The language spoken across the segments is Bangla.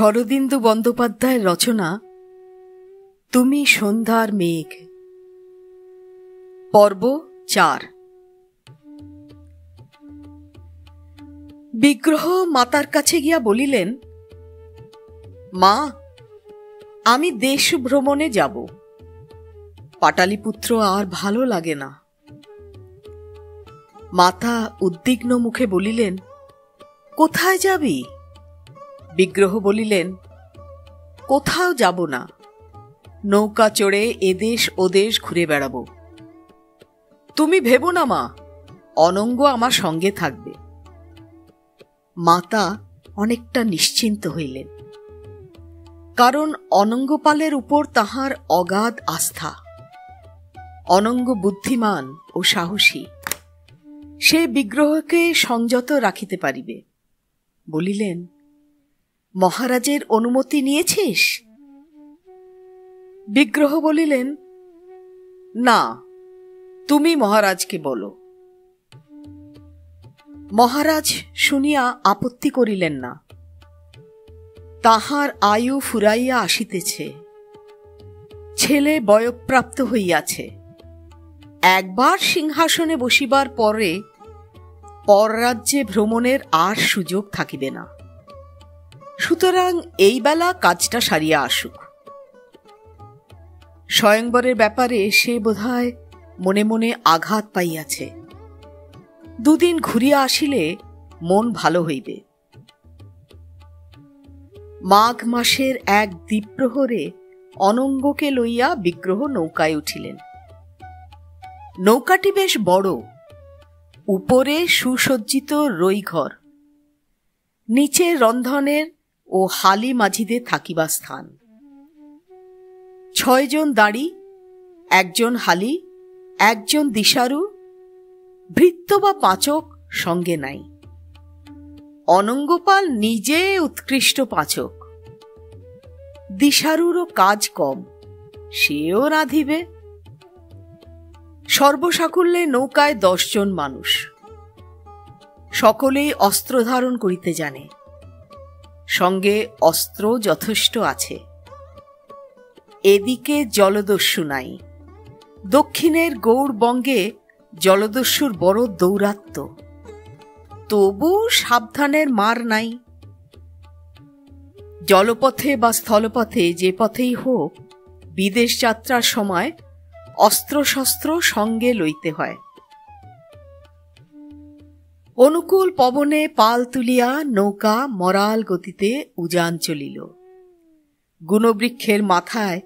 শরদিন্দু বন্দ্যোপাধ্যায়ের রচনা তুমি সন্ধ্যার মেঘ, পর্ব 4। বিগ্রহ মাতার কাছে গিয়া বলিলেন, মা, আমি দেশ ভ্রমণে যাব। পাটালিপুত্র আর ভালো লাগে না। মাতা উদ্বিগ্ন মুখে বলিলেন, কোথায় যাবি? বিগ্রহ বলিলেন, কোথাও যাব না, নৌকা চড়ে এদেশ ওদেশ ঘুরে বেড়াবো। তুমি ভেবো না মা, অনঙ্গ আমার সঙ্গে থাকবে। মাতা অনেকটা নিশ্চিন্ত হইলেন, কারণ অনঙ্গপালের উপর তাহার অগাধ আস্থা। অনঙ্গ বুদ্ধিমান ও সাহসী, সে বিগ্রহকে সংযত রাখিতে পারিবে। বলিলেন, মহারাজের অনুমতি নিয়েছিস? বিগ্রহ বলিলেন, না, তুমি মহারাজকে বলো। মহারাজ শুনিয়া আপত্তি করিলেন না। তাহার আয়ু ফুরাইয়া আসিতেছে, ছেলে বয়ঃপ্রাপ্ত হইয়াছে। একবার সিংহাসনে বসিবার পরে পররাজ্যে ভ্রমণের আর সুযোগ থাকিবে না। সুতরাং এই বেলা কাজটা সারিয়া আসুক। স্বয়ংবরের ব্যাপারে সে বোধহয় মনে মনে আঘাত পাইয়াছে। দুদিন ঘুরিয়া আসিলে মন ভালো হইবে। মাঘ মাসের এক দ্বীপ্রহরে অনঙ্গকে লইয়া বিগ্রহ নৌকায় উঠিলেন। নৌকাটি বেশ বড়, উপরে সুসজ্জিত রইঘর, নিচে রন্ধনের ও হালি মাঝিদের থাকিবার স্থান। 6 জন দাঁড়ি, 1 জন হালি, 1 জন দিশারু, ভৃত্য বা পাচক সঙ্গে নাই। অনঙ্গপাল নিজে উৎকৃষ্ট পাচক। দিশারুরও কাজ কম, সেও রাঁধিবে। সর্বসাকুল্যে নৌকায় 10 জন মানুষ। সকলেই অস্ত্র ধারণ করিতে জানে, সঙ্গে অস্ত্র যথেষ্ট আছে। এদিকে জলদস্যু নাই। দক্ষিণের গৌড়বঙ্গে জলদস্যুর বড় দৌরাত্ম্য, তবু সাবধানের মার নাই। জলপথে বা স্থলপথে যে পথেই হোক, বিদেশ যাত্রার সময় অস্ত্রশস্ত্র সঙ্গে লইতে হয়। অনুকূল পবনে পাল তুলিয়া নৌকা মরাল গতিতে উজান চলিল। গুণবৃক্ষের মাথায়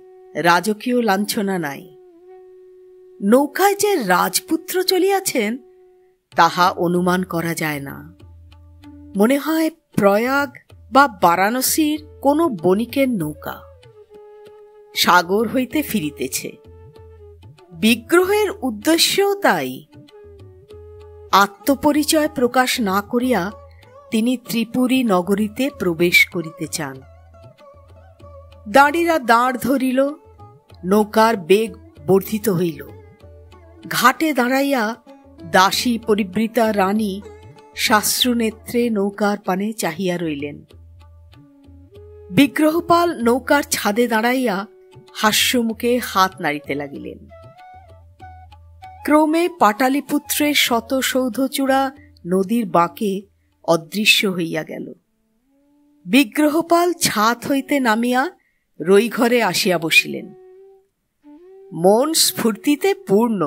রাজকীয় লাঞ্ছনা নাই। নৌকায় যে রাজপুত্র চলিয়াছেন তাহা অনুমান করা যায় না। মনে হয় প্রয়াগ বা বারাণসীর কোন বণিকের নৌকা সাগর হইতে ফিরিতেছে। বিগ্রহের উদ্দেশ্যও তাই। আত্মপরিচয় প্রকাশ না করিয়া তিনি ত্রিপুরী নগরীতে প্রবেশ করিতে চান। দাঁড়িরা দাঁড় ধরিল, নৌকার বেগ বর্ধিত হইল। ঘাটে দাঁড়াইয়া দাসী পরিবৃতা রানী শাস্ত্রনেত্রে নৌকার পানে চাহিয়া রইলেন। বিগ্রহপাল নৌকার ছাদে দাঁড়াইয়া হাস্যমুখে হাত নাড়িতে লাগিলেন। ক্রমে পাটালিপুত্রের শত সৌধচূড়া নদীর বাঁকে অদৃশ্য হইয়া গেল। বিগ্রহপাল ছাদ হইতে নামিয়া রইঘরে আসিয়া বসিলেন। মন স্ফূর্তিতে পূর্ণ।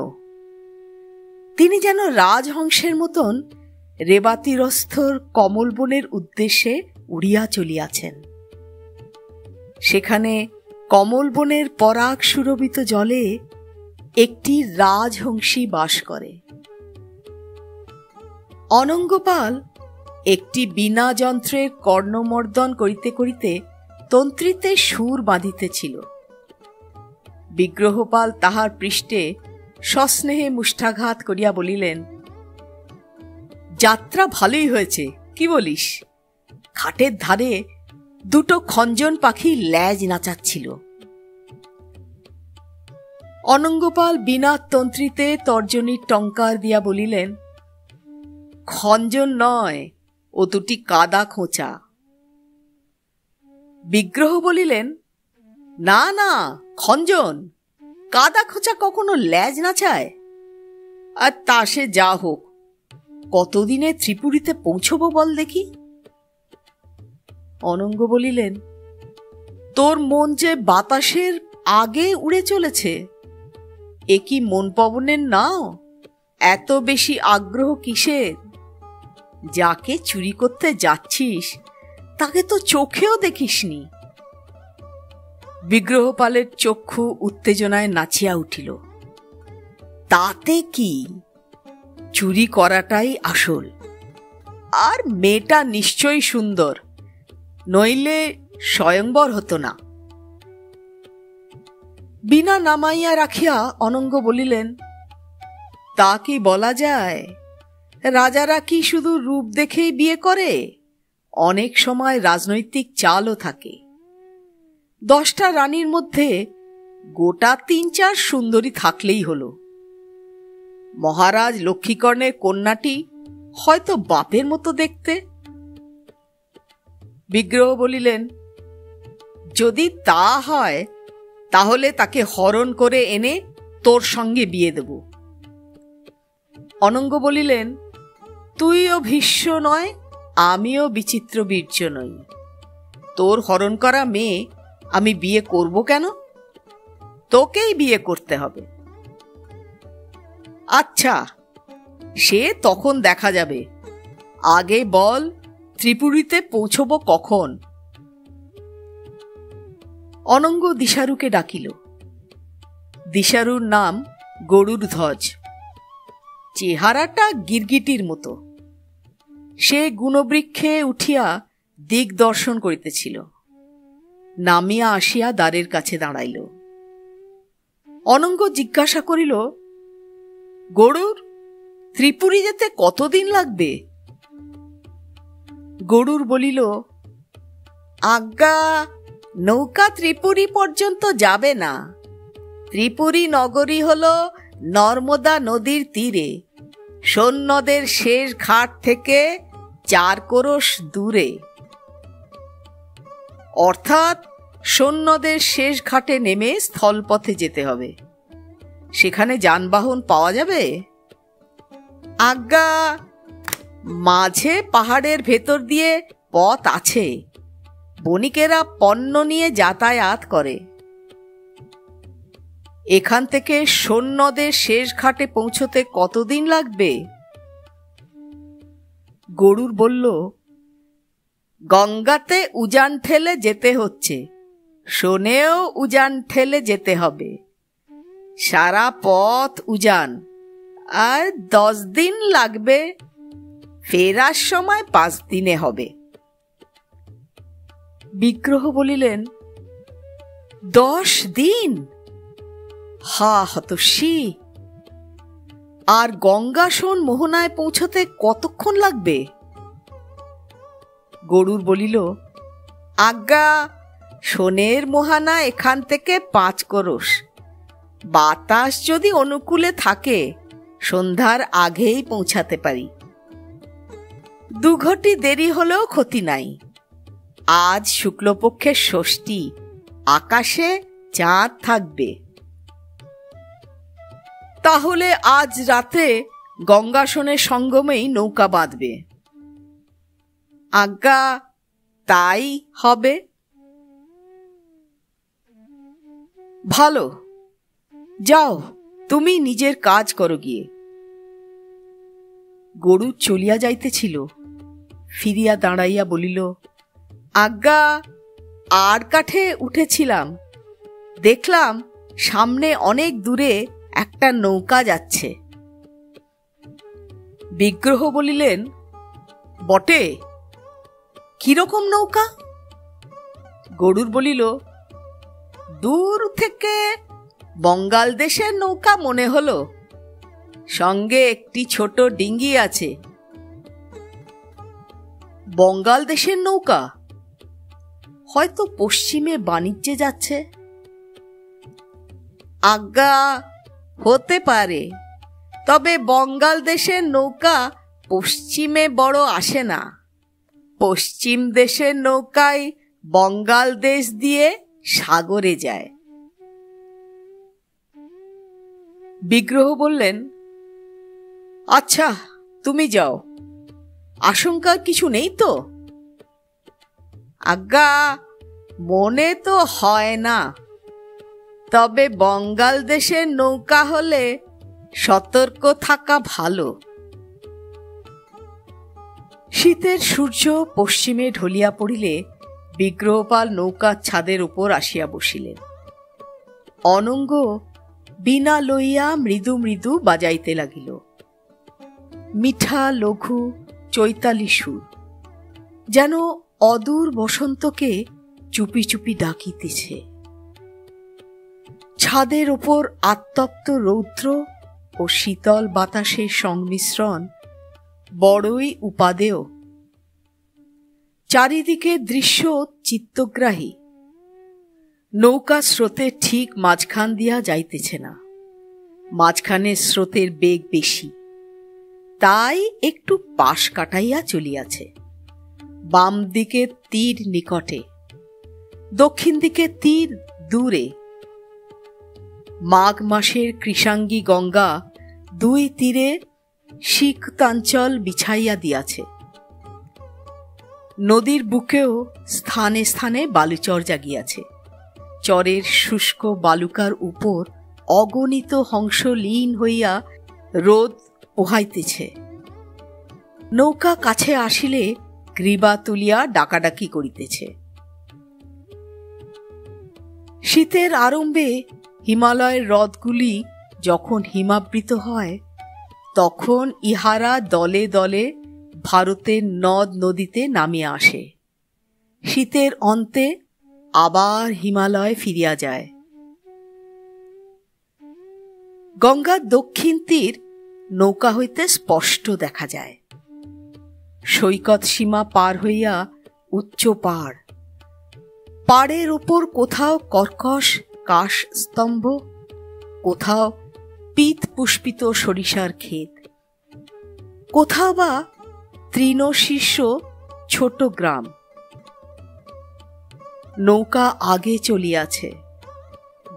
তিনি যেন রাজহংসের মতন রেবাতিরস্থর কমলবনের উদ্দেশ্যে উড়িয়া চলিয়াছেন। সেখানে কমলবনের পরাগ সুরভিত জলে একটি রাজহংসী বাস করে। অনঙ্গপাল একটি বীণা যন্ত্রের কর্ণমর্দন করিতে করিতে তন্ত্রীতে সুর বাঁধিতেছিল। বিগ্রহপাল তাহার পৃষ্ঠে সস্নেহে মুষ্ঠাঘাত করিয়া বলিলেন, যাত্রা ভালোই হয়েছে, কি বলিস? ঘাটের ধারে 2 খঞ্জন পাখি ল্যাজ নাচাচ্ছিল। অনঙ্গপাল বিনা তন্ত্রীতে তর্জনীর টঙ্কার দিয়া বলিলেন, খঞ্জন নয়, ও 2টি কাদা খোঁচা। বিগ্রহ বলিলেন, না না খঞ্জন, কাদা খোঁচা কখনো ল্যাজ নাচায়। আর তা সে যা হোক, কতদিনে ত্রিপুরীতে পৌঁছব বল দেখি। অনঙ্গ বলিলেন, তোর মন যে বাতাসের আগে উড়ে চলেছে, এ কি মন পবনের নাও? এত বেশি আগ্রহ কিসের? যাকে চুরি করতে যাচ্ছিস তাকে তো চোখেও দেখিসনি। বিগ্রহপালের চক্ষু উত্তেজনায় নাচিয়া উঠিল। তাতে কি, চুরি করাটাই আসল। আর মেয়েটা নিশ্চয়ই সুন্দর, নইলে স্বয়ংবর হতো না। বিনা নামাইয়া রাখিয়া অনঙ্গ বলিলেন, তা কি বলা যায়? রাজারা কি শুধু রূপ দেখেই বিয়ে করে? অনেক সময় রাজনৈতিক চালও থাকে। 10টা রানীর মধ্যে গোটা 3-4 সুন্দরী থাকলেই হলো। মহারাজ লক্ষ্মীকর্ণের কন্যাটি হয়তো বাপের মতো দেখতে। বিগ্রহ বলিলেন, যদি তা হয় তাহলে তাকে হরণ করে এনে তোর সঙ্গে বিয়ে দেব। অনঙ্গ বলিলেন, তুইও ভীষ্ম নয়, আমিও বিচিত্র বীর্য নই। তোর হরণ করা মেয়ে আমি বিয়ে করব কেন? তোকেই বিয়ে করতে হবে। আচ্ছা, সে তখন দেখা যাবে। আগে বল, ত্রিপুরীতে পৌঁছব কখন? অনঙ্গ দিশারুকে ডাকিল। দিশারুর নাম গরুর ধ্বজ। চেহারাটা গিরগিটির মতো। সে গুণবৃক্ষে উঠিয়া দিক দর্শন করিতেছিল। নামিয়া আসিয়া দ্বারের কাছে দাঁড়াইল। অনঙ্গ জিজ্ঞাসা করিল, গরুর, ত্রিপুরী যেতে কতদিন লাগবে? গরুর বলিল, আজ্ঞা, নৌকা ত্রিপুরী পর্যন্ত যাবে না। ত্রিপুরী নগরী হল নর্মদা নদীর তীরে, সোন-নদের শেষ ঘাট থেকে 4 ক্রোশ দূরে। অর্থাৎ সোন-নদের শেষ ঘাটে নেমে স্থলপথে যেতে হবে। সেখানে যানবাহন পাওয়া যাবে? আজ্ঞা, মাঝে পাহাড়ের ভেতর দিয়ে পথ আছে। বণিকেরা পণ্য নিয়ে যাতায়াত করে। এখান থেকে সোন-নদের শেষ ঘাটে পৌঁছতে কতদিন লাগবে? গরুর বলল, গঙ্গাতে উজান ঠেলে যেতে হচ্ছে, সোনেও উজান ঠেলে যেতে হবে। সারা পথ উজান, আর 10 দিন লাগবে। ফেরার সময় 5 দিনে হবে। বিগ্রহ বলিলেন, 10 দিন? হা হতশী! আর গঙ্গা সোন মোহনায় পৌঁছতে কতক্ষণ লাগবে? গরুর বলিল, আজ্ঞা, সোনের মোহনা এখান থেকে 5 ক্রোশ। বাতাস যদি অনুকূলে থাকে সন্ধ্যার আগেই পৌঁছাতে পারি। 2 ঘটি দেরি হলেও ক্ষতি নাই। আজ শুক্লপক্ষের ষষ্ঠী, আকাশে চাঁদ থাকবে। তাহলে আজ রাতে গঙ্গা সোনের সঙ্গমেই নৌকা বাঁধবে। আজ্ঞা, তাই হবে। ভালো, যাও, তুমি নিজের কাজ করো গিয়ে। গরু চলিয়া যাইতেছিল, ফিরিয়া দাঁড়াইয়া বলিল, আজ্ঞা, আর কাঠে উঠেছিলাম, দেখলাম সামনে অনেক দূরে একটা নৌকা যাচ্ছে। বিগ্রহ বলিলেন, বটে, কিরকম নৌকা? গরুর বলিল, দূর থেকে বঙ্গাল দেশের নৌকা মনে হলো, সঙ্গে একটি ছোট ডিঙ্গি আছে। বঙ্গাল দেশের নৌকা? হয়তো পশ্চিমে বাণিজ্যে যাচ্ছে। আজ্ঞা, হতে পারে, তবে বঙ্গাল দেশের নৌকা পশ্চিমে বড় আসে না। পশ্চিম দেশের নৌকায় বঙ্গাল দেশ দিয়ে সাগরে যায়। বিগ্রহ বললেন, আচ্ছা তুমি যাও, আশঙ্কার কিছু নেই তো? আজ্ঞা, মনে তো হয় না, তবে বঙ্গাল দেশের নৌকা হলে সতর্ক থাকা ভালো। শীতের সূর্য পশ্চিমে ঢলিয়া পড়িলে বিগ্রহপাল নৌকার ছাদের উপর আসিয়া বসিলেন। অনঙ্গ বীণা লইয়া মৃদু মৃদু বাজাইতে লাগিল। মিঠা লঘু চৈতালি সুর যেন অদূর বসন্তকে চুপি চুপি ডাকিতেছে। ছাদের ওপর আত্তপ্ত রৌদ্র ও শীতল বাতাসের সংমিশ্রণ বড়ই উপাদেয়। চারিদিকে দৃশ্য চিত্তগ্রাহী। নৌকা স্রোতের ঠিক মাঝখান দিয়া যাইতেছে না, মাঝখানে স্রোতের বেগ বেশি, তাই একটু পাশ কাটাইয়া চলিয়াছে। বাম দিকে তীর নিকটে, দক্ষিণ দিকে তীর দূরে। মাঘ মাসের কৃষাঙ্গী গঙ্গা দুই তীরে শীতাঞ্চল বিছাইয়া দিয়াছে। নদীর বুকেও স্থানে স্থানে বালুচর জাগিয়াছে। চরের শুষ্ক বালুকার উপর অগণিত হংস লীন হইয়া রোদ পোহাইতেছে। নৌকা কাছে আসিলে গ্রীবা তুলিয়া ডাকাডাকি করিতেছে। শীতের আরম্ভে হিমালয়ের হ্রদগুলি যখন হিমাবৃত হয়, তখন ইহারা দলে দলে ভারতের নদ নদীতে নামিয়া আসে। শীতের অন্তে আবার হিমালয় ফিরিয়া যায়। গঙ্গার দক্ষিণ তীর নৌকা হইতে স্পষ্ট দেখা যায়। সৈকত সীমা পার হইয়া উচ্চ পাড়, পাড়ের উপর কোথাও কর্কশ কাশ স্তম্ভ, কোথাও পিত পুষ্পিত সরিষার ক্ষেত, কোথাও বা তৃণশীর্ষ ছোট গ্রাম। নৌকা আগে চলিয়াছে,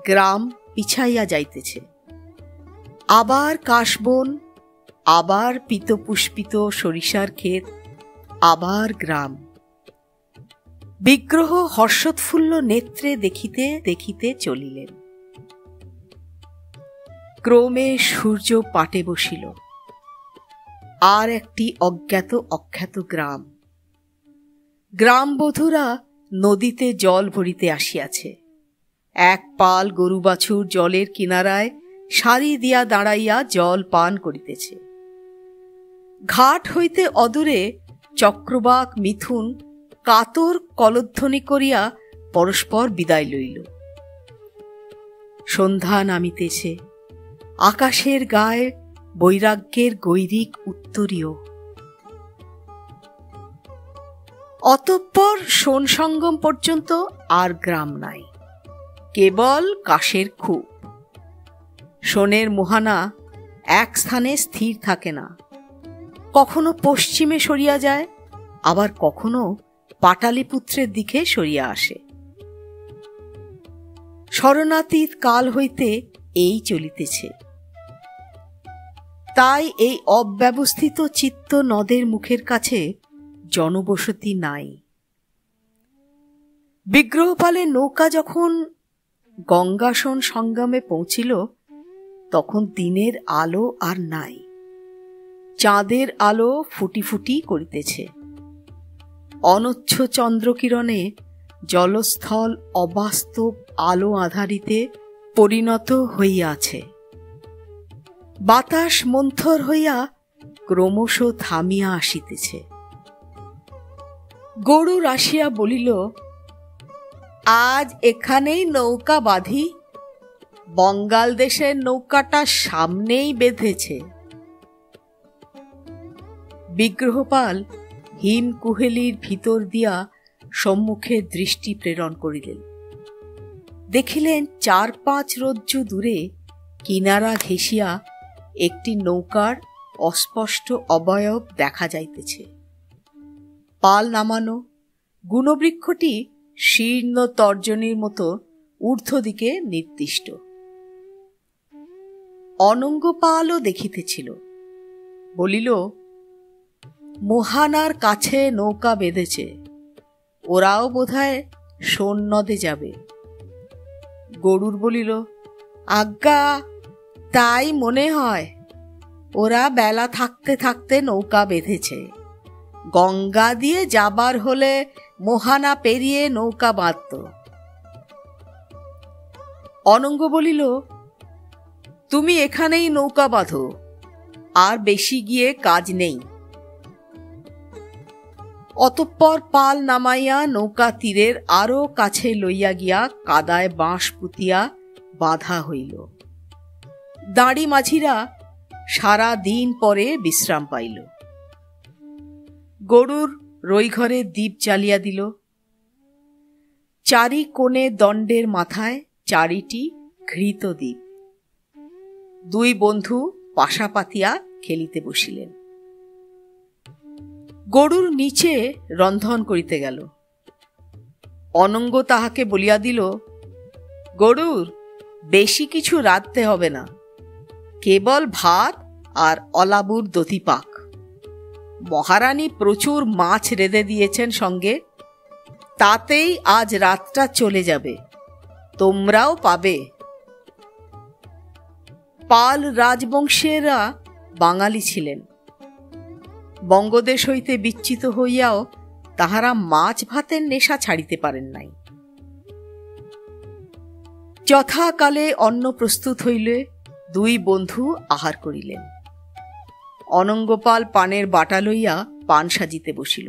গ্রাম পিছাইয়া যাইতেছে। আবার কাশবন, আবার পিতপুষ্পিত সরিষার ক্ষেত, আবার গ্রাম। বিগ্রহ হর্ষোৎফুল্ল নেত্রে দেখিতে দেখিতে চলিলেন। ক্রমে সূর্য পাটে বসিল। আর একটি অজ্ঞাত অখ্যাত গ্রাম। গ্রামবধূরা নদীতে জল ভরিতে আসিয়াছে। এক পাল গরু বাছুর জলের কিনারায় সারি দিয়া দাঁড়াইয়া জল পান করিতেছে। ঘাট হইতে অদূরে চক্রবাক মিথুন কাতর কলধ্বনি করিয়া পরস্পর বিদায় লইল। সন্ধ্যা নামিতেছে, আকাশের গায়ে বৈরাগ্যের গৈরিক উত্তরীয়। অতঃপর সোনসঙ্গম পর্যন্ত আর গ্রাম নাই, কেবল কাশের খুব। সোনের মোহানা এক স্থানে স্থির থাকে না, কখনো পশ্চিমে সরিয়া যায়, আবার কখনো পাটালিপুত্রের দিকে সরিয়া আসে। স্মরণাতীত কাল হইতে এই চলিতেছে। তাই এই অব্যবস্থিত চিত্ত নদের মুখের কাছে জনবসতি নাই। বিগ্রহপালের নৌকা যখন গঙ্গাসন সঙ্গমে পৌঁছিল, তখন দিনের আলো আর নাই। চাঁদের আলো ফুটি ফুটি করিতেছে। অনচ্ছ চন্দ্রকিরণে জলস্থল অবাস্তব আলো আধারিতে পরিণত হইয়াছে। বাতাস মন্থর হইয়া ক্রমশ থামিয়া আসিতেছে। গরুর আসিয়া বলিল, আজ এখানেই নৌকা বাঁধি, বঙ্গাল দেশের নৌকাটা সামনেই বেঁধেছে। বিগ্রহপাল হিম কুহেলির ভিতর দিয়া সম্মুখে দৃষ্টি প্রেরণ করিলেন। দেখিলেন 4-5 রজ্জু দূরে কিনারা ঘেঁষিয়া একটি নৌকার অস্পষ্ট অবয়ব দেখা যাইতেছে। পাল নামানো, গুণবৃক্ষটি শীর্ণ তর্জনীর মতো ঊর্ধ্ব দিকে নির্দিষ্ট। অনঙ্গপালও দেখিতেছিল, বলিল, মোহানার কাছে নৌকা বেঁধেছে, ওরাও বোধহয় সোন নদে যাবে। গরুর বলিল, আজ্ঞা, তাই মনে হয়। ওরা বেলা থাকতে থাকতে নৌকা বেঁধেছে। গঙ্গা দিয়ে যাবার হলে মোহানা পেরিয়ে নৌকা বাঁধত। অনঙ্গ বলিল, তুমি এখানেই নৌকা বাঁধো, আর বেশি গিয়ে কাজ নেই। অতঃপর পাল নামাইয়া নৌকা তীরের আরো কাছে লইয়া গিয়া কাদায় বাঁশ পুতিয়া বাঁধা হইল। দাঁড়ি মাঝিরা সারা দিন পরে বিশ্রাম পাইল। গরুর রইঘরে দ্বীপ জ্বালিয়া দিল। চারি কোণে দণ্ডের মাথায় 4টি ঘৃত দ্বীপ। দুই বন্ধু পাশা পাতিয়া খেলিতে বসিলেন। গরুর নিচে রন্ধন করিতে গেল। অনঙ্গ তাহাকে বলিয়া দিল, গরুর, বেশি কিছু রাঁধতে হবে না, কেবল ভাত আর অলাবুর দধিপাক। মহারানী প্রচুর মাছ রেঁধে দিয়েছেন সঙ্গে, তাতেই আজ রাতটা চলে যাবে, তোমরাও পাবে। পাল রাজবংশেরা বাঙালি ছিলেন। বঙ্গদেশ হইতে বিচ্যুত হইয়াও তাহারা মাছ ভাতের নেশা ছাড়িতে পারেন নাই। যথাকালে অন্ন প্রস্তুত হইলে দুই বন্ধু আহার করিলেন। অনঙ্গপাল পানের বাটা লইয়া পান সাজিতে বসিল।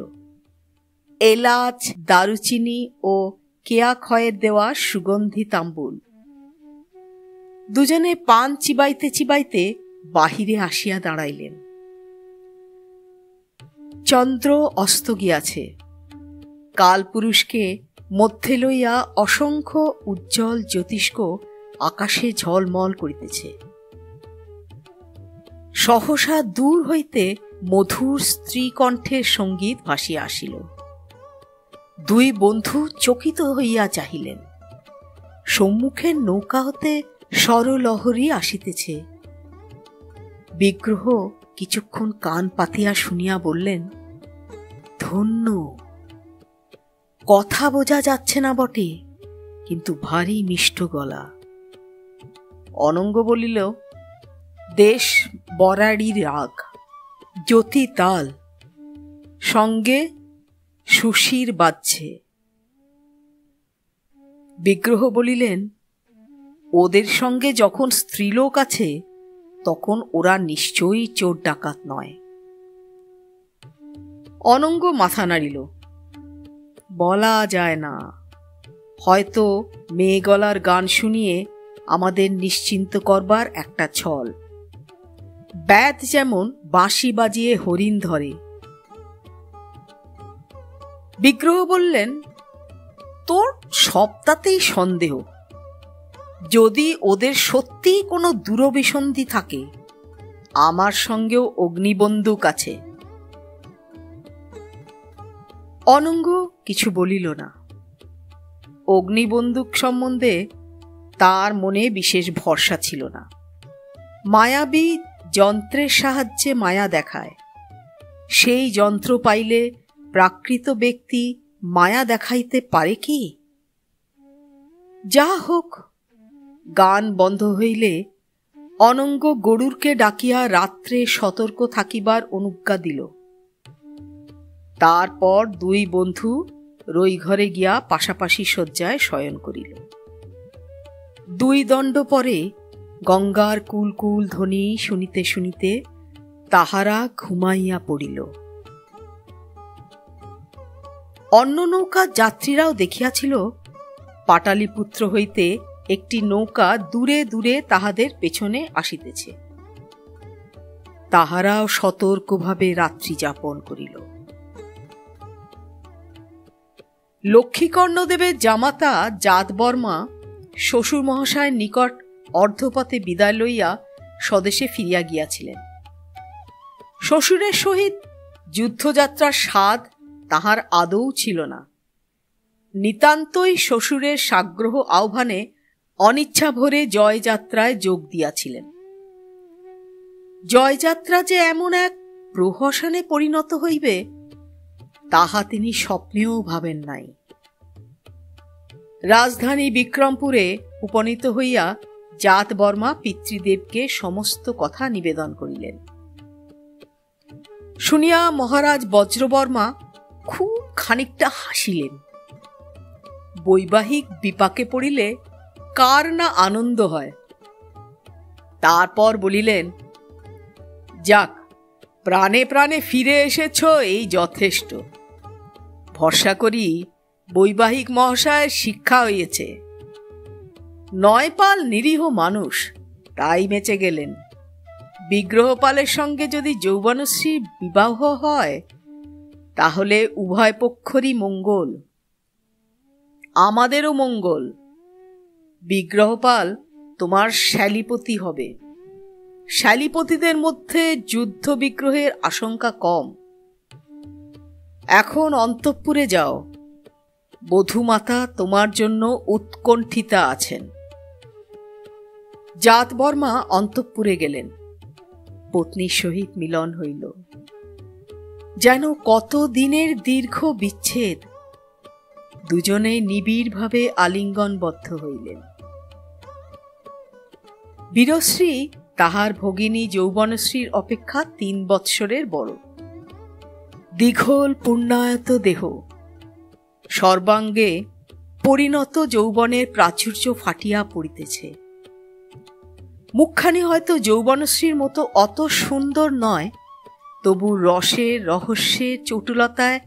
এলাচ, দারুচিনি ও কেয়া খয়ের দেওয়া সুগন্ধি তাম্বুল। দুজনে পান চিবাইতে চিবাইতে বাহিরে আসিয়া দাঁড়াইলেন। চন্দ্র অস্ত গিয়াছে। কালপুরুষকে মধ্যে লইয়া অসংখ্য উজ্জ্বল জ্যোতিষ্ক আকাশে ঝলমল করিতেছে। সহসা দূর হইতে মধুর স্ত্রী কণ্ঠের সঙ্গীত ভাসিয়া আসিল। দুই বন্ধু চকিত হইয়া চাহিলেন। সম্মুখের নৌকা হতে সরলহরী আসিতেছে। বিগ্রহ কিছুক্ষণ কান পাতিয়া শুনিয়া বললেন, ধন্য। কথা বোঝা যাচ্ছে না বটে, কিন্তু ভারী মিষ্ট গলা। অনঙ্গ বলিল, দেশ বরাড়ি রাগ, জ্যোতি তাল, সঙ্গে সুশির বাজছে। বিগ্রহ বলিলেন, ওদের সঙ্গে যখন স্ত্রীলোক আছে তখন ওরা নিশ্চয়ই চোর ডাকাত নয়। অনঙ্গ মাথা নাড়িল, বলা যায় না, হয়তো মেয়ে গলার গান শুনিয়ে আমাদের নিশ্চিন্ত করবার একটা ছল। ব্যাত যেমন বাঁশি বাজিয়ে হরিণ ধরে। বিগ্রহ বললেন, তোর সবটাতেই সন্দেহ। যদি ওদের সত্যিই কোনো দূরভিসন্ধি থাকে, আমার সঙ্গেও অগ্নিবন্দুক আছে। অনঙ্গ কিছু বলিল না। অগ্নিবন্দুক সম্বন্ধে তার মনে বিশেষ ভরসা ছিল না। মায়াবী যন্ত্রের সাহায্যে মায়া দেখায়। সেই যন্ত্র পাইলে প্রাকৃত ব্যক্তি মায়া দেখাইতে পারে কি? যা হোক, গান বন্ধ হইলে অনঙ্গ গরুরকে ডাকিয়া রাত্রে সতর্ক থাকিবার অনুজ্ঞা দিল। তারপর দুই বন্ধু রইঘরে গিয়া পাশাপাশি শয্যায় শয়ন করিল। 2 দণ্ড পরে গঙ্গার কুলকুল ধ্বনি শুনিতে শুনিতে তাহারা ঘুমাইয়া পড়িল। অন্য নৌকা যাত্রীরাও দেখিয়াছিল পাটালিপুত্র হইতে একটি নৌকা দূরে দূরে তাহাদের পেছনে আসিতেছে। তাহারাও সতর্কভাবে রাত্রি যাপন করিল। লক্ষ্মীকর্ণদেবের জামাতা জাতবর্মা শ্বশুর মহাশয়ের নিকট অর্ধপথে বিদায় লইয়া স্বদেশে ফিরিয়া গিয়াছিলেন। শ্বশুরের সহিত যুদ্ধযাত্রার স্বাদ তাহার আদৌ ছিল না। নিতান্তই শ্বশুরের সাগ্রহ আহ্বানে অনিচ্ছা ভরে জয়যাত্রায় যোগ দিয়াছিলেন। জয়যাত্রা যে এমন এক প্রহসনে পরিণত হইবে তাহা তিনি স্বপ্নেও ভাবেন নাই। রাজধানী বিক্রমপুরে উপনীত হইয়া জাতবর্মা পিতৃদেবকে সমস্ত কথা নিবেদন করিলেন। শুনিয়া মহারাজ বজ্রবর্মা খুব খানিকটা হাসিলেন। বৈবাহিক বিপাকে পড়িলে কার না আনন্দ হয়। তারপর বলিলেন, যাক, প্রাণে প্রাণে ফিরে এসেছ, এই যথেষ্ট। ভরসা করি বৈবাহিক মহাশয়ের শিক্ষা হইয়াছে। নয়পাল নিরীহ মানুষ, তাই বেঁচে গেলেন। বিগ্রহপালের সঙ্গে যদি যৌবনশ্রী বিবাহ হয় তাহলে উভয় পক্ষেরই মঙ্গল, আমাদেরও মঙ্গল। বিগ্রহপাল তোমার শ্যালীপতি হবে। শ্যালীপতিদের মধ্যে যুদ্ধ বিগ্রহের আশঙ্কা কম। এখন অন্তঃপুরে যাও, বধূমাতা তোমার জন্য উৎকণ্ঠিতা আছেন। জাতবর্মা অন্তঃপুরে গেলেন। পত্নীর সহিত মিলন হইল। যেন কত দিনের দীর্ঘ বিচ্ছেদ। দুজনে নিবিড়ভাবে আলিঙ্গনবদ্ধ হইলেন। বীরশ্রী তাহার ভগিনী যৌবনশ্রীর অপেক্ষা 3 বৎসরের বড়। দীঘল পূর্ণায়ত দেহ, সর্বাঙ্গে পরিণত যৌবনের প্রাচুর্য ফাটিয়া পড়িতেছে। মুখখানি হয়তো যৌবনশ্রীর মতো অত সুন্দর নয়, তবু রসের রহস্যের চটুলতায়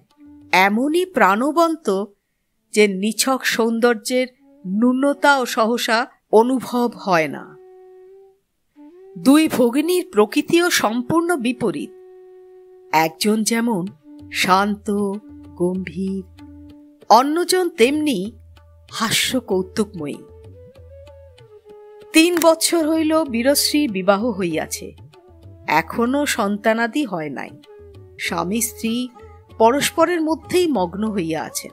এমনই প্রাণবন্ত যে নিছক সৌন্দর্যের ন্যূনতা ও সহসা অনুভব হয় না। দুই ভগিনীর প্রকৃতিও সম্পূর্ণ বিপরীত। একজন যেমন শান্ত গম্ভীর, অন্যজন তেমনি হাস্য কৌতুকময়ী। 3 বৎসর হইল বীরশ্রীর বিবাহ হইয়াছে, এখনো সন্তানাদি হয় নাই। স্বামী স্ত্রী পরস্পরের মধ্যেই মগ্ন হইয়া আছেন।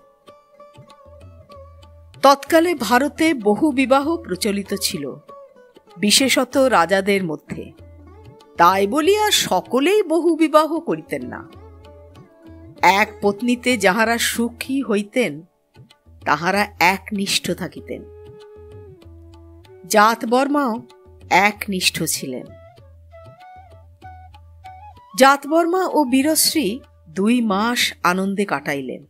তৎকালে ভারতে বহু বিবাহ প্রচলিত ছিল, বিশেষত রাজাদের মধ্যে। তাই বলিয়া সকলেই বহু বিবাহ করিতেন না। এক পত্নীতে যাহারা সুখী হইতেন তাহারা একনিষ্ঠ থাকিতেন। জাতবর্মাও একনিষ্ঠ ছিলেন। জাতবর্মা ও বীরশ্রী 2 মাস আনন্দে কাটাইলেন।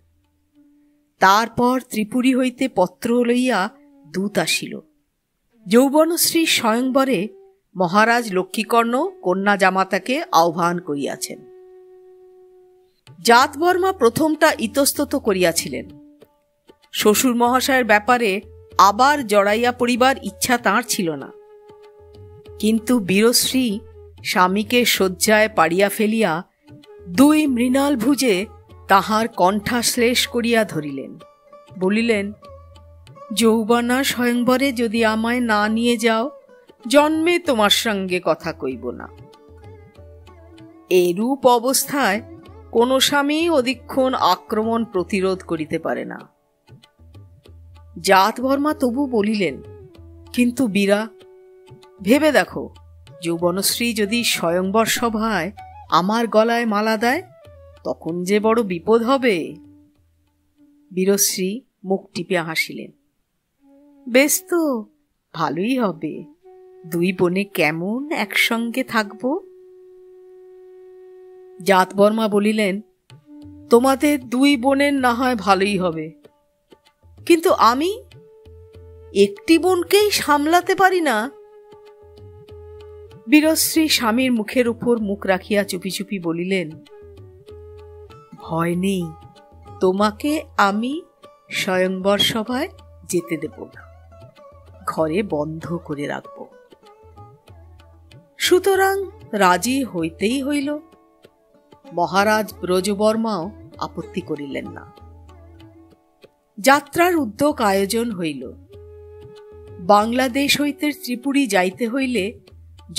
তারপর ত্রিপুরী হইতে পত্র লইয়া দূত আসিল। যৌবনশ্রী স্বয়ংবরে মহারাজ লক্ষ্মীকর্ণ কন্যা জামাতাকে আহ্বান করিয়াছেন। জাতবর্মা প্রথমটা ইতস্তত করিয়াছিলেন। শ্বশুর মহাশয়ের ব্যাপারে আবার জড়াইয়া পড়িবার ইচ্ছা তাঁর ছিল না। কিন্তু বীরশ্রী স্বামীকে শয্যায় পাড়িয়া ফেলিয়া 2 মৃণাল ভুজে তাহার কণ্ঠাশ্লেষ করিয়া ধরিলেন। বলিলেন, যৌবনা স্বয়ংবরে যদি আমায় না নিয়ে যাও, জন্মে তোমার সঙ্গে কথা কইব না। এরূপ অবস্থায় কোন স্বামী অধিকক্ষণ আক্রমণ প্রতিরোধ করিতে পারে না। জাতবর্মা তবু বলিলেন, কিন্তু বীরা, ভেবে দেখো, যৌবনশ্রী যদি স্বয়ংবর সভায় আমার গলায় মালা দেয় তখন যে বড় বিপদ হবে। বীরশ্রী মুখ টিপে হাসিলেন। বেশ তো, ভালোই হবে। 2 বোনে কেমন একসঙ্গে থাকব। জাতবর্মা বলিলেন, তোমাদের 2 বোনের না হয় ভালোই হবে, কিন্তু আমি একটি বোনকেই সামলাতে পারি না। বীরশ্রী স্বামীর মুখের উপর মুখ রাখিয়া চুপি চুপি বলিলেন, ভয় নেই, তোমাকে আমি স্বয়ংবর সভায় যেতে দেব না, ঘরে বন্ধ করে রাখব। সুতরাং রাজি হইতেই হইল। মহারাজ ব্রজবর্মাও আপত্তি করিলেন না। যাত্রার উদ্যোগ আয়োজন হইল। বাংলাদেশ হইতে ত্রিপুরী যাইতে হইলে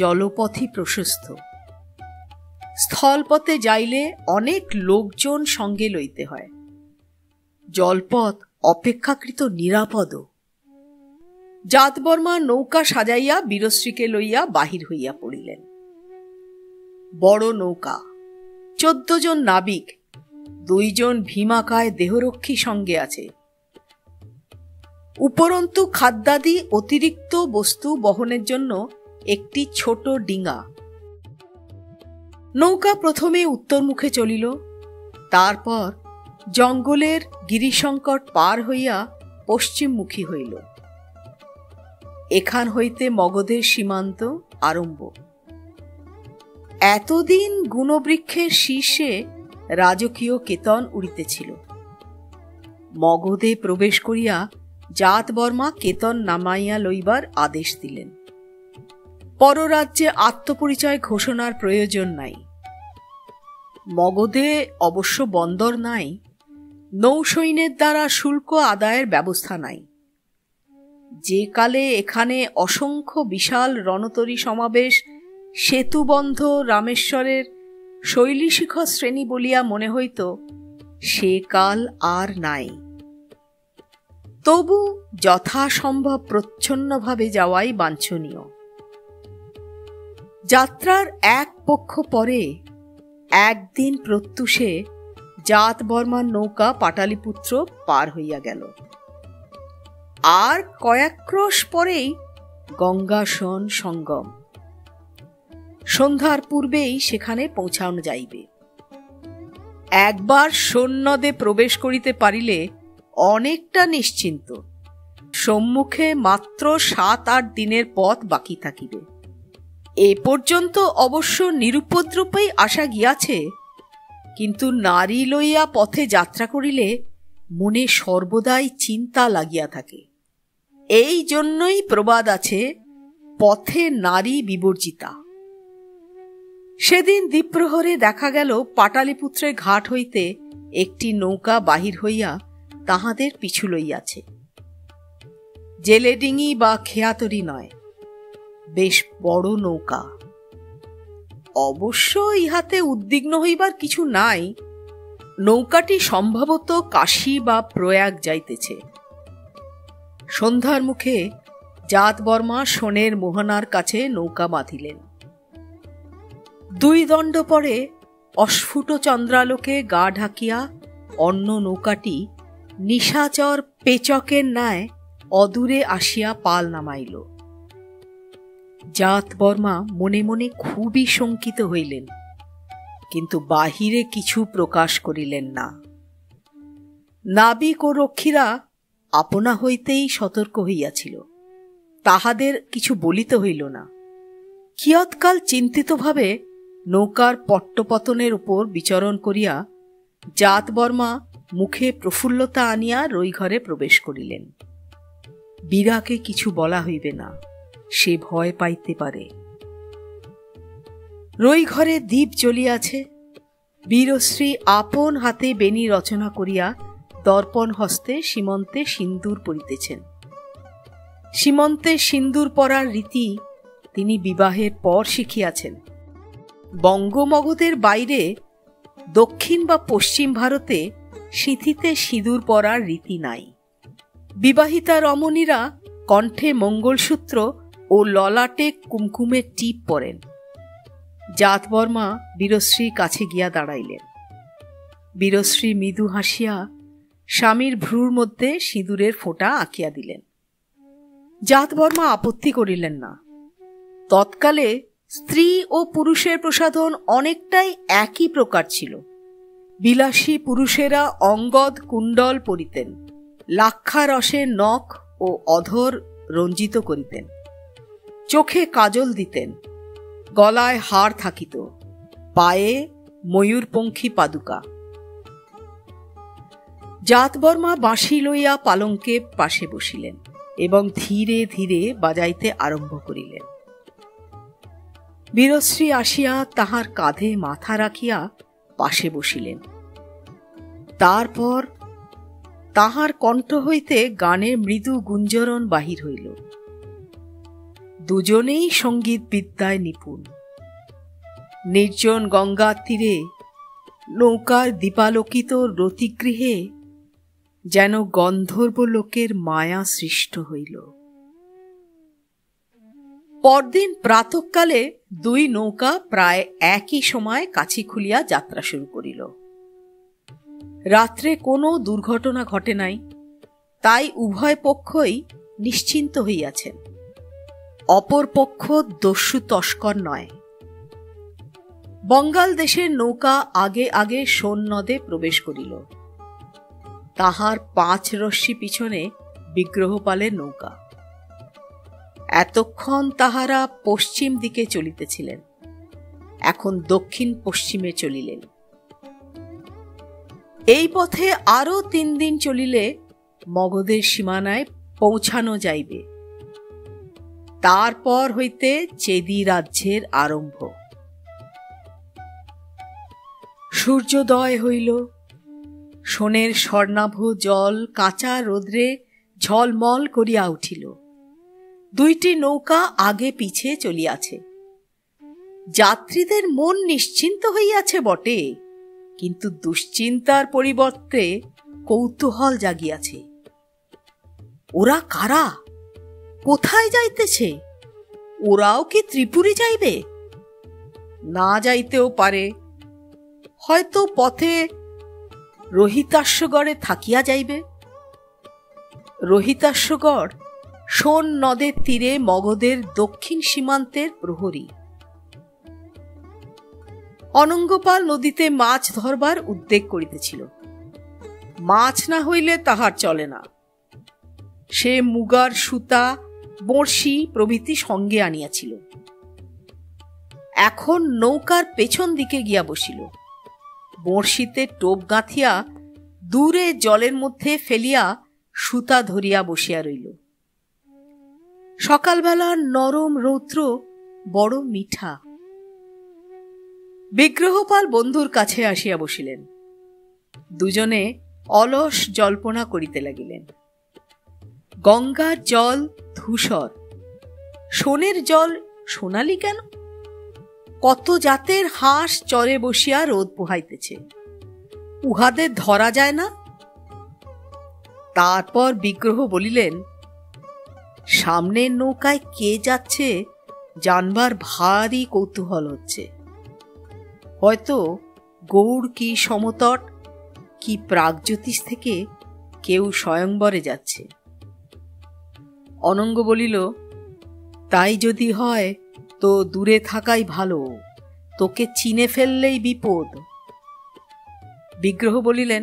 জলপথই প্রশস্ত। স্থলপথে যাইলে অনেক লোকজন সঙ্গে লইতে হয়। জলপথ অপেক্ষাকৃত নিরাপদ। জাতবর্মা নৌকা সাজাইয়া বীরশ্রীকে লইয়া বাহির হইয়া পড়িলেন। বড় নৌকা, 14 জন নাবিক, 2 জন ভীমাকায় দেহরক্ষী সঙ্গে আছে। উপরন্তু খাদ্যাদি অতিরিক্ত বস্তু বহনের জন্য একটি ছোট ডিঙা। নৌকা প্রথমে উত্তরমুখে চলিল, তারপর জঙ্গলের গিরিসংকট পার হইয়া পশ্চিমমুখী হইল। এখান হইতে মগধের সীমান্ত আরম্ভ। এতদিন গুণবৃক্ষের শীর্ষে রাজকীয় কেতন উড়িতেছিল। মগধে প্রবেশ করিয়া জাতবর্মা কেতন নামাইয়া লইবার আদেশ দিলেন। পররাজ্যে আত্মপরিচয় ঘোষণার প্রয়োজন নাই। মগধে অবশ্য বন্দর নাই, নৌসৈন্যের দ্বারা শুল্ক আদায়ের ব্যবস্থা নাই। যে কালে এখানে অসংখ্য বিশাল রণতরী সমাবেশ সেতুবন্ধ রামেশ্বরের শৈলীশিখর শ্রেণী বলিয়া মনে হইত, সে কাল আর নাই। তবু যথাসম্ভব প্রচ্ছন্নভাবে যাওয়াই বাঞ্ছনীয়। যাত্রার এক পক্ষ পরে একদিন প্রত্যুষে জাতবর্মার নৌকা পাটালিপুত্র পার হইয়া গেল। আর কয়েক ক্রোশ পরেই গঙ্গাসন সঙ্গম। সন্ধ্যার পূর্বেই সেখানে পৌঁছানো যাইবে। একবার সৈন্যদে প্রবেশ করিতে পারিলে অনেকটা নিশ্চিন্ত। সম্মুখে মাত্র 7-8 দিনের পথ বাকি থাকিবে। এ পর্যন্ত অবশ্য নিরুপদ্রবেই আসা গিয়াছে, কিন্তু নারী লইয়া পথে যাত্রা করিলে মনে সর্বদাই চিন্তা লাগিয়া থাকে। এই জন্যই প্রবাদ আছে, পথে নারী বিবর্জিতা। সেদিন দ্বীপ্রহরে দেখা গেল পাটালিপুত্রের ঘাট হইতে একটি নৌকা বাহির হইয়া তাহাদের পিছু লইয়াছে। জেলেডিঙি বা খেয়াতরি নয়, বেশ বড় নৌকা। অবশ্য ইহাতে উদ্বিগ্ন হইবার কিছু নাই। নৌকাটি সম্ভবত কাশী বা প্রয়াগ যাইতেছে। সন্ধ্যার মুখে জাতবর্মা সোনের মোহনার কাছে নৌকা বাঁধিলেন। 2 দণ্ড পরে অস্ফুট চন্দ্রালোকে গা ঢাকিয়া অন্য নৌকাটি নিশাচর পেচকের ন্যায় অদূরে আসিয়া পাল নামাইল। জাতবর্মা মনে মনে খুবই শঙ্কিত হইলেন, কিন্তু বাহিরে কিছু প্রকাশ করিলেন না। নাবিক ও রক্ষীরা আপনা হইতেই সতর্ক হইয়াছিল, তাহাদের কিছু বলিতে হইল না। কিয়ৎকাল চিন্তিতভাবে নৌকার পট্টপতনের উপর বিচরণ করিয়া জাতবর্মা মুখে প্রফুল্লতা আনিয়া রইঘরে প্রবেশ করিলেন। বীরাকে কিছু বলা হইবে না, সে ভয় পাইতে পারে। রইঘরে দীপ জ্বলিয়াছে। বীরশ্রী আপন হাতে বেণী রচনা করিয়া দর্পণ হস্তে সীমন্তে সিন্দুর পরিতেছেন। সীমন্তে সিন্দুর পরার রীতি তিনি বিবাহের পর শিখিয়াছেন। বঙ্গমগধের বাইরে দক্ষিণ বা পশ্চিম ভারতে সিঁথিতে সিঁদুর পরার রীতি নাই। বিবাহিতা রমণীরা কণ্ঠে মঙ্গলসূত্র ও ললাটে কুমকুমের টিপ পরেন। জাতবর্মা বীরশ্রীর কাছে গিয়া দাঁড়াইলেন। বীরশ্রী মৃদু হাসিয়া স্বামীর ভ্রুর মধ্যে সিঁদুরের ফোঁটা আঁকিয়া দিলেন। জাতবর্মা আপত্তি করিলেন না। তৎকালে স্ত্রী ও পুরুষের প্রসাধন অনেকটাই একই প্রকার ছিল। বিলাসী পুরুষেরা অঙ্গদ কুণ্ডল পরিতেন, লাক্ষারসের নখ ও অধর রঞ্জিত করিতেন, চোখে কাজল দিতেন, গলায় হার থাকিত, পায়ে ময়ূরপঙ্খী পাদুকা। জাতবর্মা বাঁশি লইয়া পালঙ্কে পাশে বসিলেন এবং ধীরে ধীরে বাজাইতে আরম্ভ করিলেন। বীরশ্রী আসিয়া তাহার কাঁধে মাথা রাখিয়া পাশে বসিলেন। তারপর তাহার কণ্ঠ হইতে গানের মৃদু গুঞ্জরণ বাহির হইল। দুজনেই সঙ্গীত বিদ্যায় নিপুণ। নির্জন গঙ্গার তীরে নৌকার দীপালোকিত রতিগৃহে যেন গন্ধর্ব লোকের মায়া সৃষ্ট হইল। পরদিন প্রাতঃকালে দুই নৌকা প্রায় একই সময় কাছি খুলিয়া যাত্রা শুরু করিল। রাত্রে কোনো দুর্ঘটনা ঘটে নাই, তাই উভয় পক্ষই নিশ্চিন্ত হইয়াছেন। অপর পক্ষ দস্যু তস্কর নয়। বঙ্গাল দেশের নৌকা আগে আগে সোন নদে প্রবেশ করিল। তাহার 5 রশ্মি পিছনে বিগ্রহপালের নৌকা। এতক্ষণ তাহারা পশ্চিম দিকে চলিতেছিলেন, এখন দক্ষিণ পশ্চিমে চলিলেন। এই পথে আরো 3 দিন চলিলে মগধের সীমানায় পৌঁছানো যাইবে। তারপর হইতে চেদি রাজ্যের আরম্ভ। সূর্যোদয় হইল। সোনের স্বর্ণাভ জল কাঁচা রোদ্রে ঝলমল করিয়া উঠিল। 2টি নৌকা আগে পিছে চলিয়াছে। যাত্রীদের মন নিশ্চিন্ত হইয়াছে বটে, কিন্তু দুশ্চিন্তার পরিবর্তে কৌতূহল জাগিয়াছে। ওরা কারা? কোথায় যাইতেছে? ওরাও কি ত্রিপুরী যাইবে? না যাইতেও পারে। হয়তো পথে রোহিতাশ্বগড়ে থাকিয়া যাইবে। রোহিতাশ্বগড় সোন নদের তীরে মগধের দক্ষিণ সীমান্তের প্রহরী। অনঙ্গপাল নদীতে মাছ ধরবার উদ্যোগ করিতেছিল। মাছ না হইলে তাহার চলে না। সে মুগার সুতা, বড়শি প্রভৃতি সঙ্গে আনিয়াছিল। এখন নৌকার পেছন দিকে গিয়া বসিল। বড়শিতে টোপ গাঁথিয়া দূরে জলের মধ্যে ফেলিয়া সুতা ধরিয়া বসিয়া রইল। সকালবেলার নরম রৌদ্র বড় মিঠা। বিগ্রহপাল বন্ধুর কাছে আসিয়া বসিলেন। দুজনে অলস জল্পনা করিতে লাগিলেন। গঙ্গার জল ধূসর, সোনের জল সোনালি কেন? কত জাতের হাঁস চরে বসিয়া রোদ পোহাইতেছে, উহাদের ধরা যায় না? তারপর বিগ্রহ বলিলেন, সামনের নৌকায় কে যাচ্ছে জানবার ভারী কৌতূহল হচ্ছে। হয়তো গৌড় কি সমতট কি প্রাগজ্যোতিষ থেকে কেউ স্বয়ংবরে যাচ্ছে। অনঙ্গ বলিল, তাই যদি হয় তো দূরে থাকাই ভালো, তোকে চিনে ফেললেই বিপদ। বিগ্রহ বলিলেন,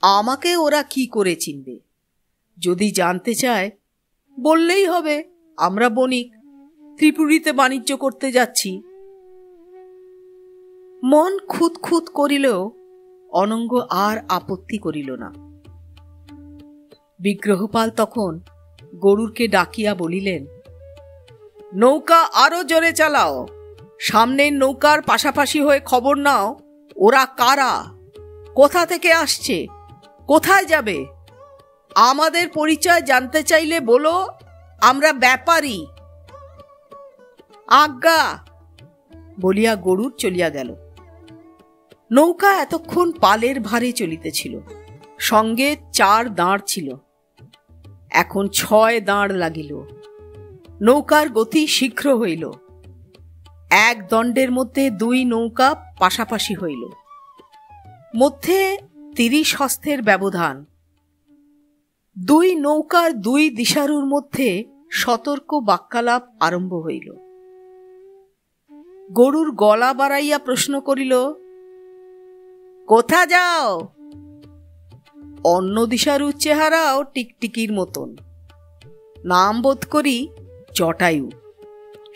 আমাকে ওরা কি করে চিনবে? যদি জানতে চায় বললেই হবে আমরা বণিক, ত্রিপুরীতে বাণিজ্য করতে যাচ্ছি। মন খুঁত করিলেও অনঙ্গ আর আপত্তি করিল না। বিগ্রহপাল তখন গরুরকে ডাকিয়া বলিলেন, নৌকা আরো জোরে চালাও, সামনের নৌকার পাশাপাশি হয়ে খবর নাও ওরা কারা, কোথা থেকে আসছে, কোথায় যাবে। আমাদের পরিচয় জানতে চাইলে বলো আমরা ব্যাপারী। আজ্ঞা বলিয়া গরুর চলিয়া গেল। নৌকা এতক্ষণ পালের ভারে চলিতেছিল। সঙ্গে 4 দাঁড় ছিল, এখন 6 দাঁড় লাগিল। নৌকার গতি শীঘ্র হইল। এক দণ্ডের মধ্যে 2 নৌকা পাশাপাশি হইল। মধ্যে 30 হস্তের ব্যবধান। 2 নৌকার 2 দিশারুর মধ্যে সতর্ক বাক্যালাপ আরম্ভ হইল। গরুর গলা বাড়াইয়া প্রশ্ন করিল, কোথা যাও? অন্য দিশারুর চেহারাও টিকটিকির মতন। নাম বোধ করি জটায়ু।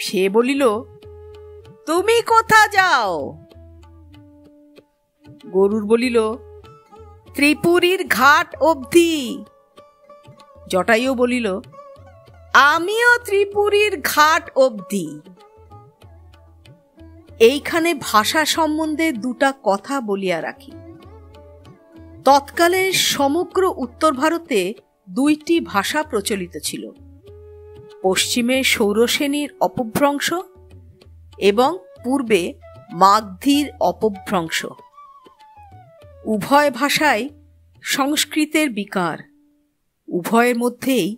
সে বলিল, তুমি কোথা যাও? গরুর বলিল, ত্রিপুরীর ঘাট অবধি। জটায়ু বলিল, আমিও ত্রিপুরীর ঘাট অবধি। এইখানে ভাষা সম্বন্ধে 2টা কথা বলিয়া রাখি। তৎকালে সমগ্র উত্তর ভারতে 2টি ভাষা প্রচলিত ছিল। পশ্চিমে সৌরসেনীর অপভ্রংশ এবং পূর্বে মাগধীর অপভ্রংশ। উভয় ভাষাই সংস্কৃতের বিকার, উভয়ের মধ্যেই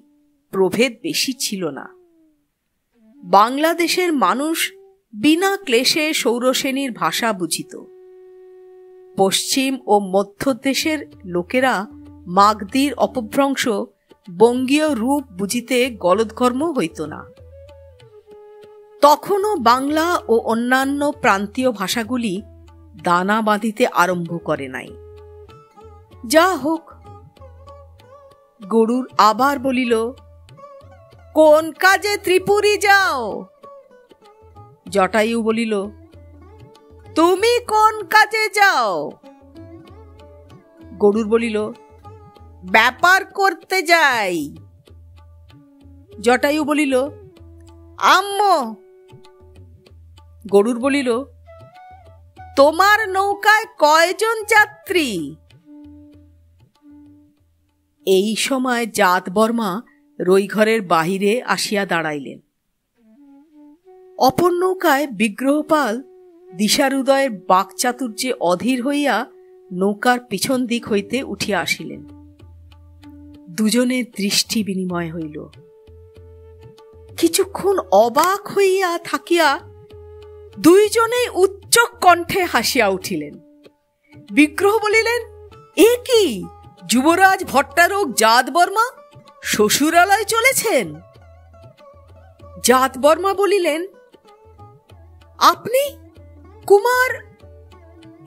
প্রভেদ বেশি ছিল না। বাংলাদেশের মানুষ বিনা ক্লেশে সৌরসেনীর ভাষা বুঝিত। পশ্চিম ও মধ্যদেশের লোকেরা মাগধীর অপভ্রংশ বঙ্গীয় রূপ বুঝিতে গলদঘর্ম হইত না। তখনও বাংলা ও অন্যান্য প্রান্তীয় ভাষাগুলি দানা বাঁধিতে আরম্ভ করে নাই। যা হোক, গরুর আবার বলিল, কোন কাজে ত্রিপুরী যাও? জটায়ু বলিল, তুমি কোন কাজে যাও? গরুর বলিল, ব্যাপার করতে যাই। জটায়ু বলিল, আম্মো। গরুর বলিল, তোমার নৌকায় কয়জন যাত্রী? এই সময় জাত বর্মা রইঘরের বাহিরে আসিয়া দাঁড়াইলেন। অপর নৌকায় বিগ্রহপাল দিশারুদয়ের বাকচাতুর্যে অধীর হইয়া নৌকার পিছন দিক হইতে উঠিয়া আসিলেন। দুজনের দৃষ্টি বিনিময় হইল। কিছুক্ষণ অবাক হইয়া থাকিয়া দুইজনেই উচ্চ কণ্ঠে হাসিয়া উঠিলেন। বিগ্রহ বলিলেন, এ কি, যুবরাজ ভট্টারক জাত বর্মা শ্বশুরালয় চলেছেন? জাত বর্মা বলিলেন, আপনি কুমার?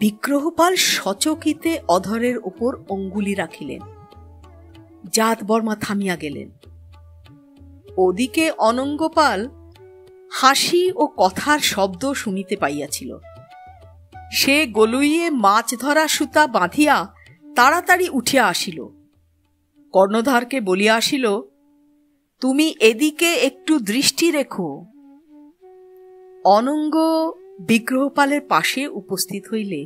বিগ্রহপাল সচকিতে অধরের উপর অঙ্গুলি রাখিলেন। জাত বর্মা থামিয়া গেলেন। ওদিকে অনঙ্গপাল হাসি ও কথার শব্দ শুনিতে পাইয়াছিল। সে গলুইয়ে মাছ ধরা সুতা বাঁধিয়া তাড়াতাড়ি উঠিয়া আসিল। কর্ণধারকে বলিয়া আসিল, তুমি এদিকে একটু দৃষ্টি রেখো। অনঙ্গ বিগ্রহপালের পাশে উপস্থিত হইলে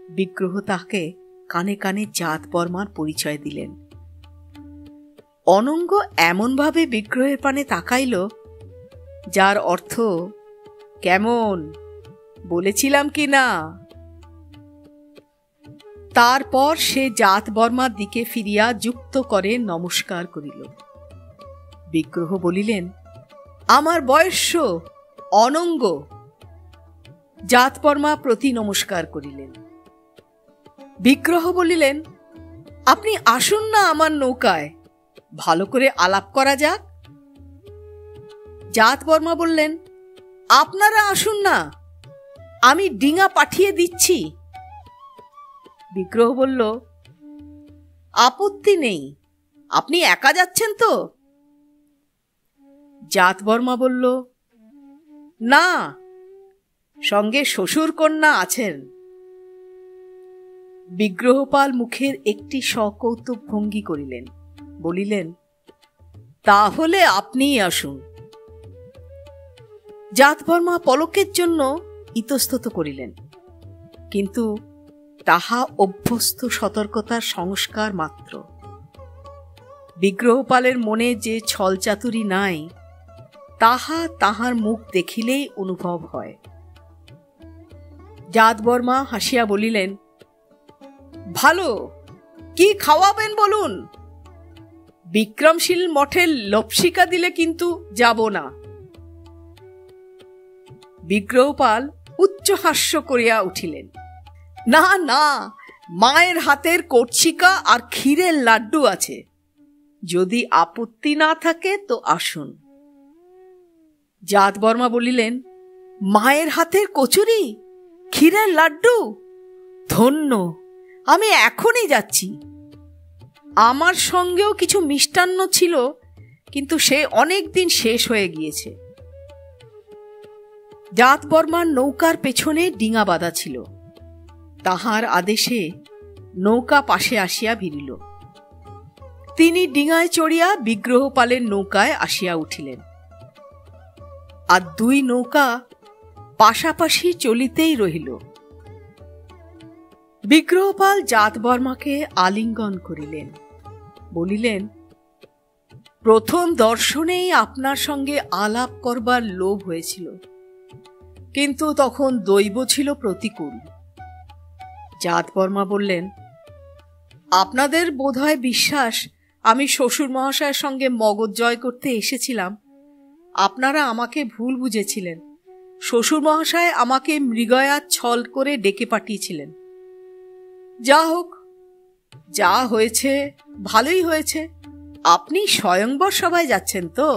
বিগ্রহ তাহাকে কানে কানে জাত বর্মার পরিচয় দিলেন। অনঙ্গ এমনভাবে বিগ্রহের পানে তাকাইল, যার অর্থ, কেমন, বলেছিলাম কি না? তারপর সে জাত বর্মার দিকে ফিরিয়া যুক্ত করে নমস্কার করিল। বিগ্রহ বলিলেন, আমার বয়স্য অনঙ্গ। জাত বর্মা প্রতি নমস্কার করিলেন। বিগ্রহ বলিলেন, আপনি আসুন না আমার নৌকায়, ভালো করে আলাপ করা যাক। জাত বর্মা বললেন, আপনারা আসুন না, আমি ডিঙা পাঠিয়ে দিচ্ছি। বিগ্রহ বলল, আপত্তি নেই, আপনি একা যাচ্ছেন তো? জাত বর্মা বলল, না, সঙ্গে শ্বশুর কন্যা আছেন। বিগ্রহপাল মুখের একটি সকৌতুক ভঙ্গি করিলেন, বলিলেন, তাহলে আপনিই আসুন। জাত বর্মা পলকের জন্য ইতস্তত করিলেন, কিন্তু তাহা অভ্যস্ত সতর্কতার সংস্কার মাত্র। বিগ্রহপালের মনে যে ছলচাতুরি নাই, তাহা তাহার মুখ দেখিলেই অনুভব হয়। জাত বর্মা হাসিয়া বলিলেন, ভালো, কি খাওয়াবেন বলুন? বিক্রমশীল মঠের লপসিকা দিলে কিন্তু যাব না। বিগ্রহপাল উচ্চ হাস্য করিয়া উঠিলেন, না না, মায়ের হাতের কর্চিকা আর ক্ষীরের লাড্ডু আছে, যদি আপত্তি না থাকে তো আসুন। জাত বর্মা বলিলেন, মায়ের হাতের কচুরি, ক্ষীরের লাড্ডু? ধন্য, আমি এখনই যাচ্ছি। আমার সঙ্গেও কিছু মিষ্টান্ন ছিল, কিন্তু সে অনেক দিন শেষ হয়ে গিয়েছে। জাত বর্মার নৌকার পেছনে ডিঙা বাঁধা ছিল। তাহার আদেশে নৌকা পাশে আসিয়া ভিড়িল। তিনি ডিঙায় চড়িয়া বিগ্রহপালের নৌকায় আসিয়া উঠিলেন। আর দুই নৌকা পাশাপাশি চলিতেই রহিল। বিগ্রহপাল জাত বর্মাকে আলিঙ্গন করিলেন, বলিলেন, প্রথম দর্শনেই আপনার সঙ্গে আলাপ করবার লোভ হয়েছিল, কিন্তু তখন দৈব ছিল প্রতিকূল। জাত বর্মা বললেন, আপনাদের বোধহয় বিশ্বাস আমি শ্বশুর মহাশয়ের সঙ্গে মগজ জয় করতে এসেছিলাম। আপনারা আমাকে ভুল বুঝেছিলেন। শ্বশুর মহাশয় আমাকে মৃগয়া ছল করে ডেকে পাঠিয়েছিলেন। যা হোক, যা হয়েছে ভালোই হয়েছে। আপনি স্বয়ংবর সভায় যাচ্ছেন তো?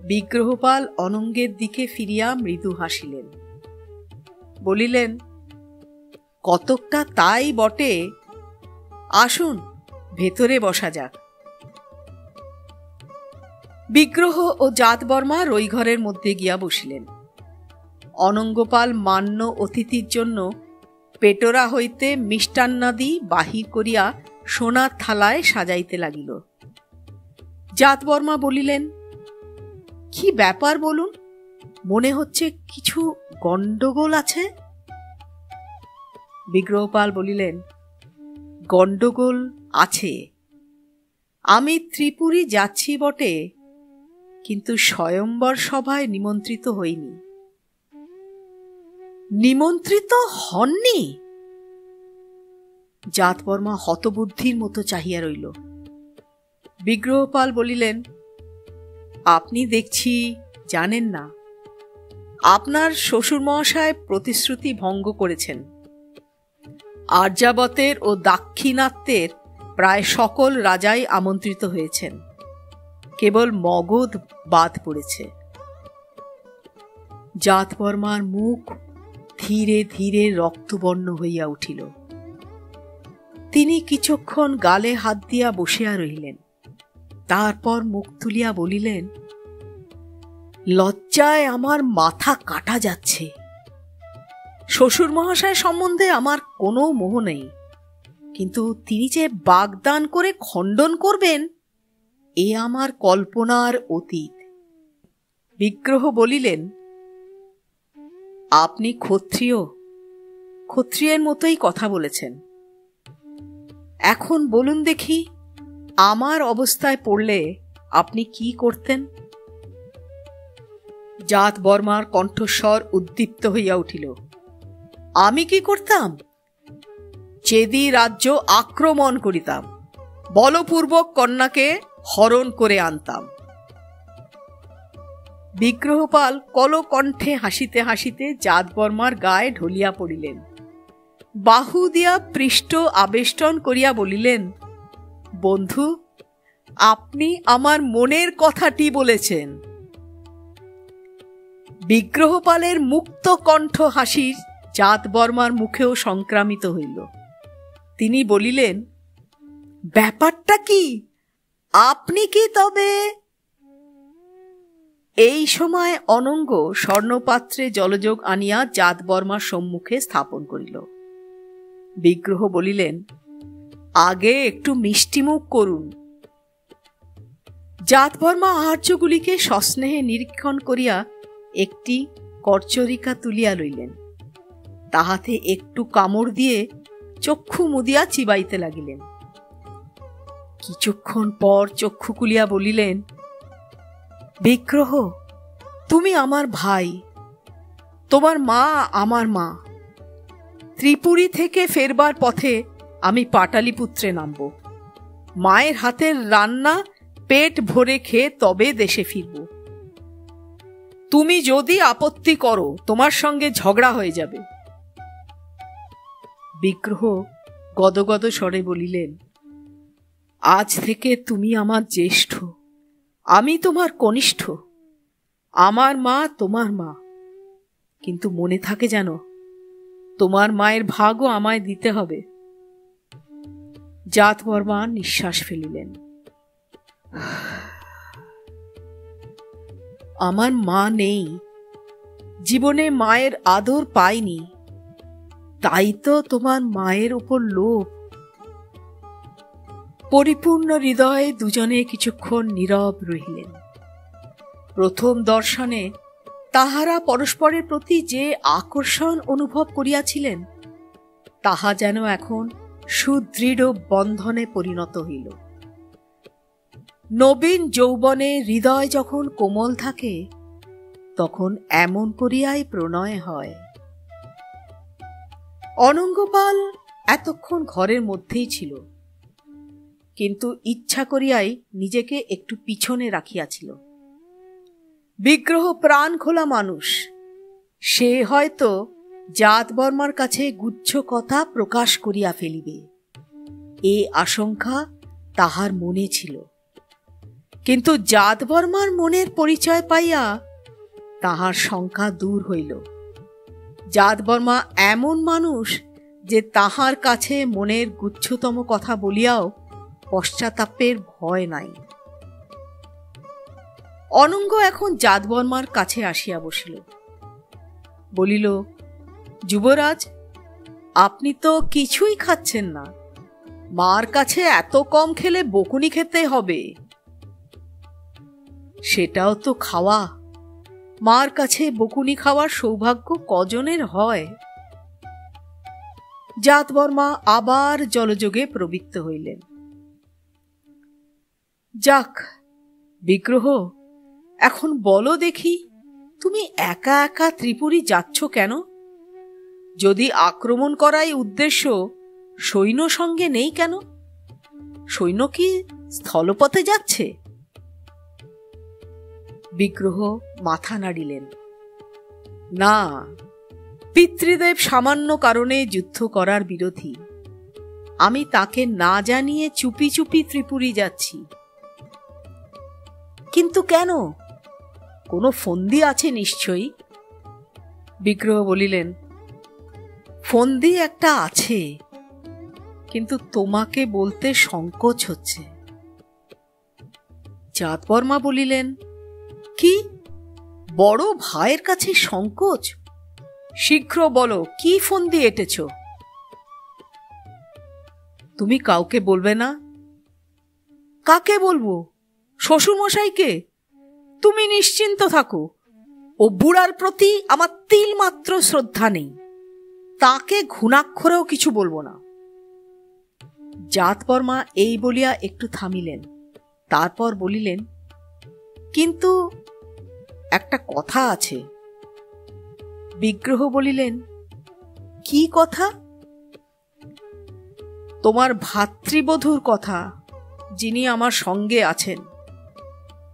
বিগ্রহপাল অনঙ্গের দিকে ফিরিয়া মৃদু হাসিলেন, বলিলেন, কতকটা তাই বটে। আসুন, ভেতরে বসা যাক। বিগ্রহ ও জাতবর্মা রইঘরের মধ্যে গিয়া বসিলেন। অনঙ্গপাল মান্য অতিথির জন্য পেটোরা হইতে মিষ্টান্নাদি বাহির করিয়া সোনার থালায় সাজাইতে লাগিল। জাতবর্মা বলিলেন, কি ব্যাপার বলুন? মনে হচ্ছে কিছু গণ্ডগোল আছে। বিগ্রহপাল বলিলেন, গণ্ডগোল আছে। আমি ত্রিপুরী যাচ্ছি বটে, কিন্তু স্বয়ম্বর সভায় নিমন্ত্রিত হইনি। নিমন্ত্রিত হননি? জাতবর্মা হতবুদ্ধির মতো চাহিয়া রইল। বিগ্রহপাল বলিলেন, আপনি দেখছি জানেন না। আপনার শ্বশুর মহাশয় প্রতিশ্রুতি ভঙ্গ করেছেন। আর্যাবতের ও দাক্ষিণাত্যের প্রায় সকল রাজাই আমন্ত্রিত হয়েছেন, কেবল মগধ বাদ পড়েছে। জাতবর্মার মুখ ধীরে ধীরে রক্তবর্ণ হইয়া উঠিল। তিনি কিছুক্ষণ গালে হাত দিয়া বসিয়া রহিলেন। তারপর মুখ তুলিয়া বলিলেন, লজ্জায় আমার মাথা কাটা যাচ্ছে। শ্বশুর মহাশয় সম্বন্ধে আমার কোনো মোহ নেই, কিন্তু তিনি যে বাগদান করে খণ্ডন করবেন, এ আমার কল্পনার অতীত। বিগ্রহ বলিলেন, আপনি ক্ষত্রিয়, ক্ষত্রিয়ের মতোই কথা বলেছেন। এখন বলুন দেখি, আমার অবস্থায় পড়লে আপনি কি করতেন? জাতবর্মার কণ্ঠস্বর উদ্দীপ্ত হইয়া উঠিল। আমি কি করতাম? চেদি রাজ্য আক্রমণ করিতাম, বলপূর্বক কন্যাকে হরণ করে আনতাম। বিগ্রহপাল কলকণ্ঠে হাসিতে হাসিতে জাতবর্মার গায়ে ঢলিয়া পড়িলেন। বাহু দিয়া পৃষ্ঠ আবেষ্টন করিয়া বলিলেন, বন্ধু, আপনি আমার মনের কথাটি বলেছেন। বিগ্রহপালের মুক্ত কণ্ঠ হাসি জাতবর্মার মুখেও সংক্রামিত হইল। তিনি বলিলেন, ব্যাপারটা কি? আপনি কি তবে? এই সময় অনঙ্গ স্বর্ণপাত্রে জলযোগ আনিয়া জাতবর্মার সম্মুখে স্থাপন করিল। বিগ্রহ বলিলেন, আগে একটু মিষ্টিমুখ করুন। জাতবর্মা আহার্যগুলিকে সস্নেহে নিরীক্ষণ করিয়া একটি করচরিকা তুলিয়া লইলেন। তাহাতে একটু কামড় দিয়ে চক্ষু মুদিয়া চিবাইতে লাগিলেন। কিছুক্ষণ পর চক্ষু খুলিয়া বলিলেন, বিগ্রহ, তুমি আমার ভাই, তোমার মা আমার মা। ত্রিপুরী থেকে ফেরবার পথে আমি পাটালিপুত্রে নামব। মায়ের হাতের রান্না পেট ভরে খেয়ে তবে দেশে ফিরব। তুমি যদি আপত্তি করো, তোমার সঙ্গে ঝগড়া হয়ে যাবে। বিগ্রহ গদগদ স্বরে বলিলেন, আজ থেকে তুমি আমার জ্যেষ্ঠ, আমি তোমার কনিষ্ঠ। আমার মা তোমার মা, কিন্তু মনে থাকে যেন, তোমার মায়ের ভাগও আমায় দিতে হবে। জাতবর্মা নিঃশ্বাস ফেলিলেন। আমার মা নেই, জীবনে মায়ের আদর পাইনি, তাই তো তোমার মায়ের উপর লোভ। পরিপূর্ণ হৃদয়ে দুজনে কিছুক্ষণ নীরব রহিলেন। প্রথম দর্শনে তাহারা পরস্পরের প্রতি যে আকর্ষণ অনুভব করিয়াছিলেন, তাহা যেন এখন সুদৃঢ় বন্ধনে পরিণত হইল। নবীন যৌবনে হৃদয় যখন কোমল থাকে, তখন এমন করিয়াই প্রণয় হয়। অনঙ্গপাল এতক্ষণ ঘরের মধ্যেই ছিল, কিন্তু ইচ্ছা করিয়াই নিজেকে একটু পিছনে রাখিয়াছিল। বিগ্রহ প্রাণ খোলা মানুষ, সে হয়তো জাত বর্মার কাছে গুচ্ছ কথা প্রকাশ করিয়া ফেলিবে, এ আশঙ্কা তাহার মনে ছিল। কিন্তু জাত বর্মার মনের পরিচয় পাইয়া তাহার শঙ্কা দূর হইল। জাত বর্মা এমন মানুষ যে তাহার কাছে মনের গুচ্ছতম কথা বলিয়াও পশ্চাতাপের ভয় নাই। অনঙ্গ এখন জাত বর্মার কাছে আসিয়া বসিল, বলিল, যুবরাজ, আপনি তো কিছুই খাচ্ছেন না, মার কাছে এত কম খেলে বকুনি খেতে হবে। সেটাও তো খাওয়া, মার কাছে বকুনি খাওয়ার সৌভাগ্য কজনের হয়। জাত বর্মা আবার জলযোগে প্রবৃত্ত হইলেন। যাক বিগ্রহ, এখন বলো দেখি, তুমি একা একা ত্রিপুরী যাচ্ছ কেন? যদি আক্রমণ করাই উদ্দেশ্য, সৈন্য সঙ্গে নেই কেন? সৈন্য কি স্থলপথে যাচ্ছে? বিগ্রহ মাথা নাড়িলেন। না, পিতৃদেব সামান্য কারণে যুদ্ধ করার বিরোধী। আমি তাকে না জানিয়ে চুপি চুপি ত্রিপুরী যাচ্ছি। কিন্তু কেন? কোনো ফন্দি আছে নিশ্চয়ই। বিগ্রহ বলিলেন, ফন্দি একটা আছে, কিন্তু তোমাকে বলতে সংকোচ হচ্ছে। জাত বর্মা বলিলেন, কি, বড় ভাইয়ের কাছে সংকোচ? শীঘ্র বলো, কি ফন্দি এঁটেছ? তুমি কাউকে বলবে না? কাকে বলবো? শ্বশুরমশাইকে? তুমি নিশ্চিন্ত থাকো, ও বুড়ার প্রতি আমার তিল মাত্র শ্রদ্ধা নেই, তাকে ঘুণাক্ষরেও কিছু বলবো না। জাত বর্মা এই বলিয়া একটু থামিলেন, তারপর বলিলেন, কিন্তু একটা কথা আছে। বিগ্রহ বলিলেন, কি কথা? তোমার ভাতৃবধূর কথা, যিনি আমার সঙ্গে আছেন।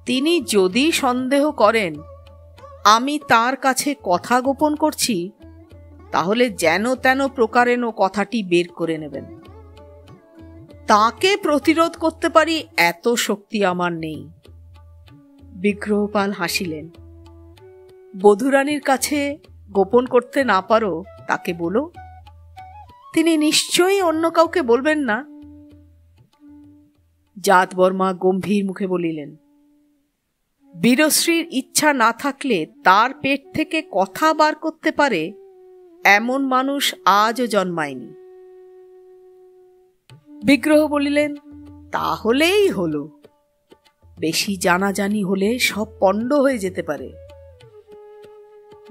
তিনি যদি সন্দেহ করেন আমি তার কাছে কথা গোপন করছি, তাহলে যেন তেন প্রকারেণ কথাটি বের করে নেবেন। তাকে প্রতিরোধ করতে পারি এত শক্তি আমার নেই। বিগ্রহপাল হাসিলেন। বধূরানীর কাছে গোপন করতে না পারো, তাকে বলো। তিনি নিশ্চয়ই অন্য কাউকে বলবেন না। জাত বর্মা গম্ভীর মুখে বলিলেন, বীরশ্রীর ইচ্ছা না থাকলে তার পেট থেকে কথা বার করতে পারে এমন মানুষ আজও জন্মায়নি। বিগ্রহ বলিলেন, তাহলেই হলো। বেশি জানাজানি হলে সব পণ্ড হয়ে যেতে পারে।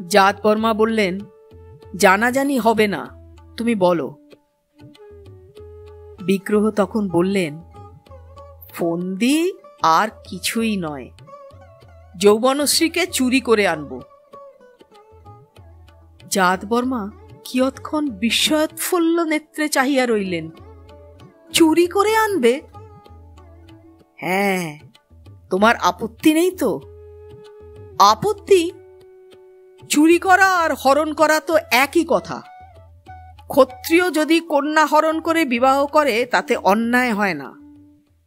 জাত বর্মা বললেন, জানাজানি হবে না, তুমি বলো। বিগ্রহ তখন বললেন, ফন্দি আর কিছুই নয়, যৌবনশ্রীকে চুরি করে আনব। জাত বর্মা কিয়ৎক্ষণ বিস্ময়োৎফুল্ল নেত্রে চাহিয়া রইলেন। চুরি করে আনবে? হ্যাঁ, তোমার আপত্তি নেই তো? আপত্তি? চুরি করা আর হরণ করা তো একই কথা। ক্ষত্রিয় যদি কন্যা হরণ করে বিবাহ করে তাতে অন্যায় হয় না।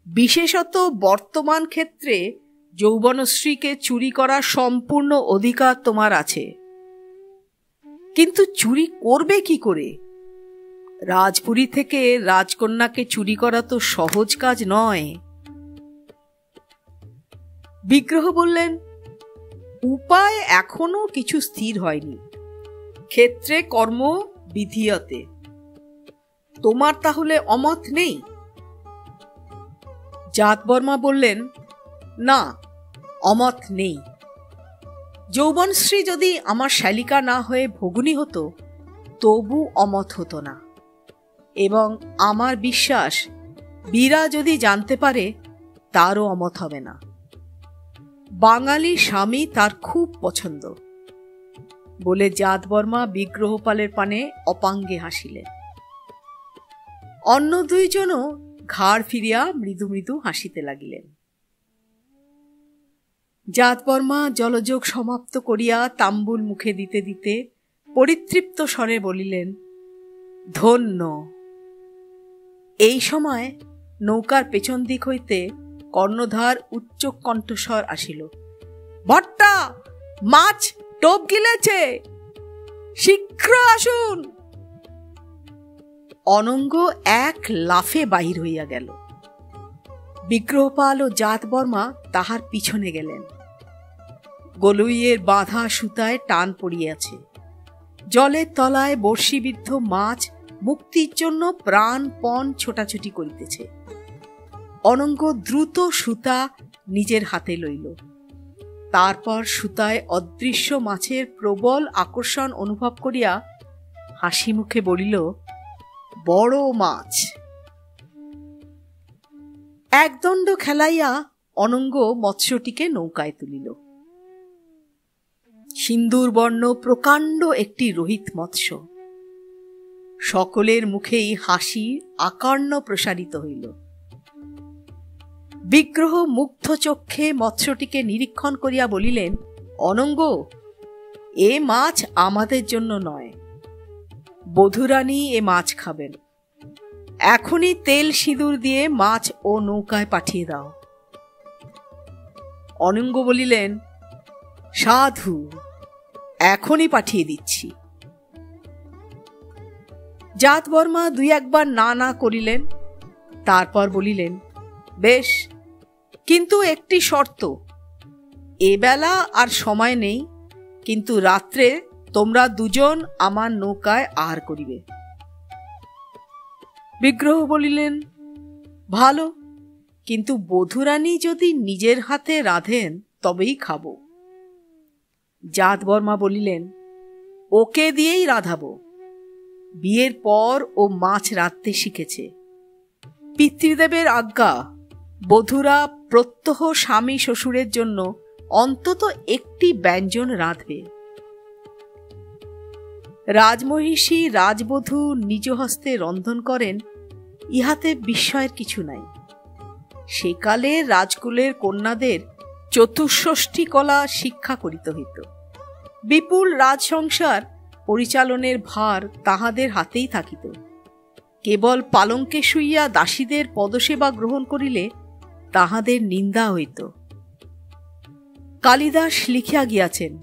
বিশেষত বর্তমান ক্ষেত্রে যৌবনশ্রীকে চুরি করার সম্পূর্ণ অধিকার তোমার আছে। কিন্তু চুরি করবে কি করে? রাজপুরী থেকে রাজকন্যাকে চুরি করা তো সহজ কাজ নয়। বিগ্রহ বললেন, উপায় এখনো কিছু স্থির হয়নি। ক্ষেত্রে কর্ম বিধিয়তে। তোমার তাহলে অমত নেই? জাত বর্মা বললেন, না, অমত নেই। যৌবনশ্রী যদি আমার শালিকা না হয়ে ভগিনী হতো, তবু অমত হতো না। এবং আমার বিশ্বাস, বীরা যদি জানতে পারে, তারও অমত হবে না। বাঙালি স্বামী তার খুব পছন্দ। বলে জাত বর্মা বিগ্রহপালের পানে অপাঙ্গে হাসিলেন। অন্য দুইজনও ঘাড় ফিরিয়া মৃদু মৃদু হাসিতে লাগিলেন। জাতবর্মা জলযোগ সমাপ্ত করিয়া তাম্বুল মুখে দিতে দিতে পরিতৃপ্ত স্বরে বলিলেন, ধন্য। এই সময় নৌকার পেছন দিক হইতে কর্ণধার উচ্চ কণ্ঠস্বর আসিল, ভট্টা, মাছ টোপ গিলেছে, শীঘ্র আসুন। অনঙ্গ এক লাফে বাহির হইয়া গেল। বিগ্রহপাল ও জাতবর্মা তাহার পিছনে গেলেন। গলুইয়ের বাঁধা সুতায় টান পড়িয়াছে। জলের তলায় বর্ষিবিদ্ধ মাছ মুক্তির জন্য প্রাণপণ ছোটাছুটি করিতেছে। অনঙ্গ দ্রুত সুতা নিজের হাতে লইল। তারপর সুতায় অদৃশ্য মাছের প্রবল আকর্ষণ অনুভব করিয়া হাসি মুখে বলিল, বড় মাছ। একদণ্ড খেলাইয়া অনঙ্গ মৎস্যটিকে নৌকায় তুলিল। সিন্দুরবর্ণ প্রকাণ্ড একটি রোহিত মৎস্য। সকলের মুখেই হাসি আকার্ণ প্রসারিত হইল। বিগ্রহ মুগ্ধ চক্ষে মৎস্যটিকে নিরীক্ষণ করিয়া বলিলেন, অনঙ্গ, এ মাছ আমাদের জন্য নয়, বধূরানী এ মাছ খাবেন। এখনই তেল সিঁদুর দিয়ে মাছ ও নৌকায় পাঠিয়ে দাও। অনঙ্গ বলিলেন, সাধু, এখনই পাঠিয়ে দিচ্ছি। জাতবর্মা দুই একবার না না করিলেন। তারপর বলিলেন, বেশ, কিন্তু একটি শর্ত। এবেলা আর সময় নেই, কিন্তু রাত্রে তোমরা দুজন আমার নৌকায় আহার করিবে। বিগ্রহ বলিলেন, ভালো, কিন্তু বধূরানী যদি নিজের হাতে রাঁধেন তবেই খাব। জাতবর্মা বলিলেন, ওকে দিয়েই রাঁধাবো। বিয়ের পর ও মাছ রাঁধতে শিখেছে। পিতৃদেবের আজ্ঞা, বধূরা প্রত্যহ স্বামী শ্বশুরের জন্য অন্তত একটি ব্যঞ্জন রাঁধবে। রাজমহিষী রাজবধূ নিজ হস্তে রন্ধন করেন, ইহাতে বিস্ময়ের কিছু নাই। সেকালে রাজকুলের কন্যাদের চতুষ্ষষ্ঠী কলা শিক্ষা করিতে হইত। বিপুল রাজসংসার পরিচালনের ভার তাহাদের হাতেই থাকিত। কেবল পালঙ্কে শুইয়া দাসীদের পদসেবা গ্রহণ করিলে তাহাদের নিন্দা হইত। কালিদাস লিখিয়া গিয়াছেন,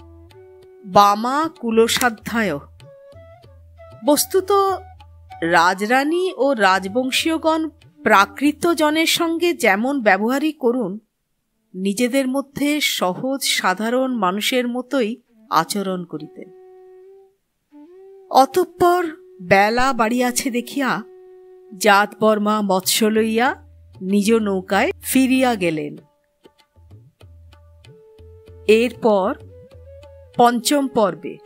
বামা কুলসাধ্যায়। বস্তুত রাজরানী ও রাজবংশীয়গণ প্রাকৃত জনের সঙ্গে যেমন ব্যবহারই করুন, নিজেদের মধ্যে সহজ সাধারণ মানুষের মতোই আচরণ করিতেন। অতঃপর বেলা বাড়িয়াছে দেখিয়া জাতবর্মা মৎস্য লইয়া নিজ নৌকায় ফিরিয়া গেলেন। এরপর পঞ্চম পর্বে।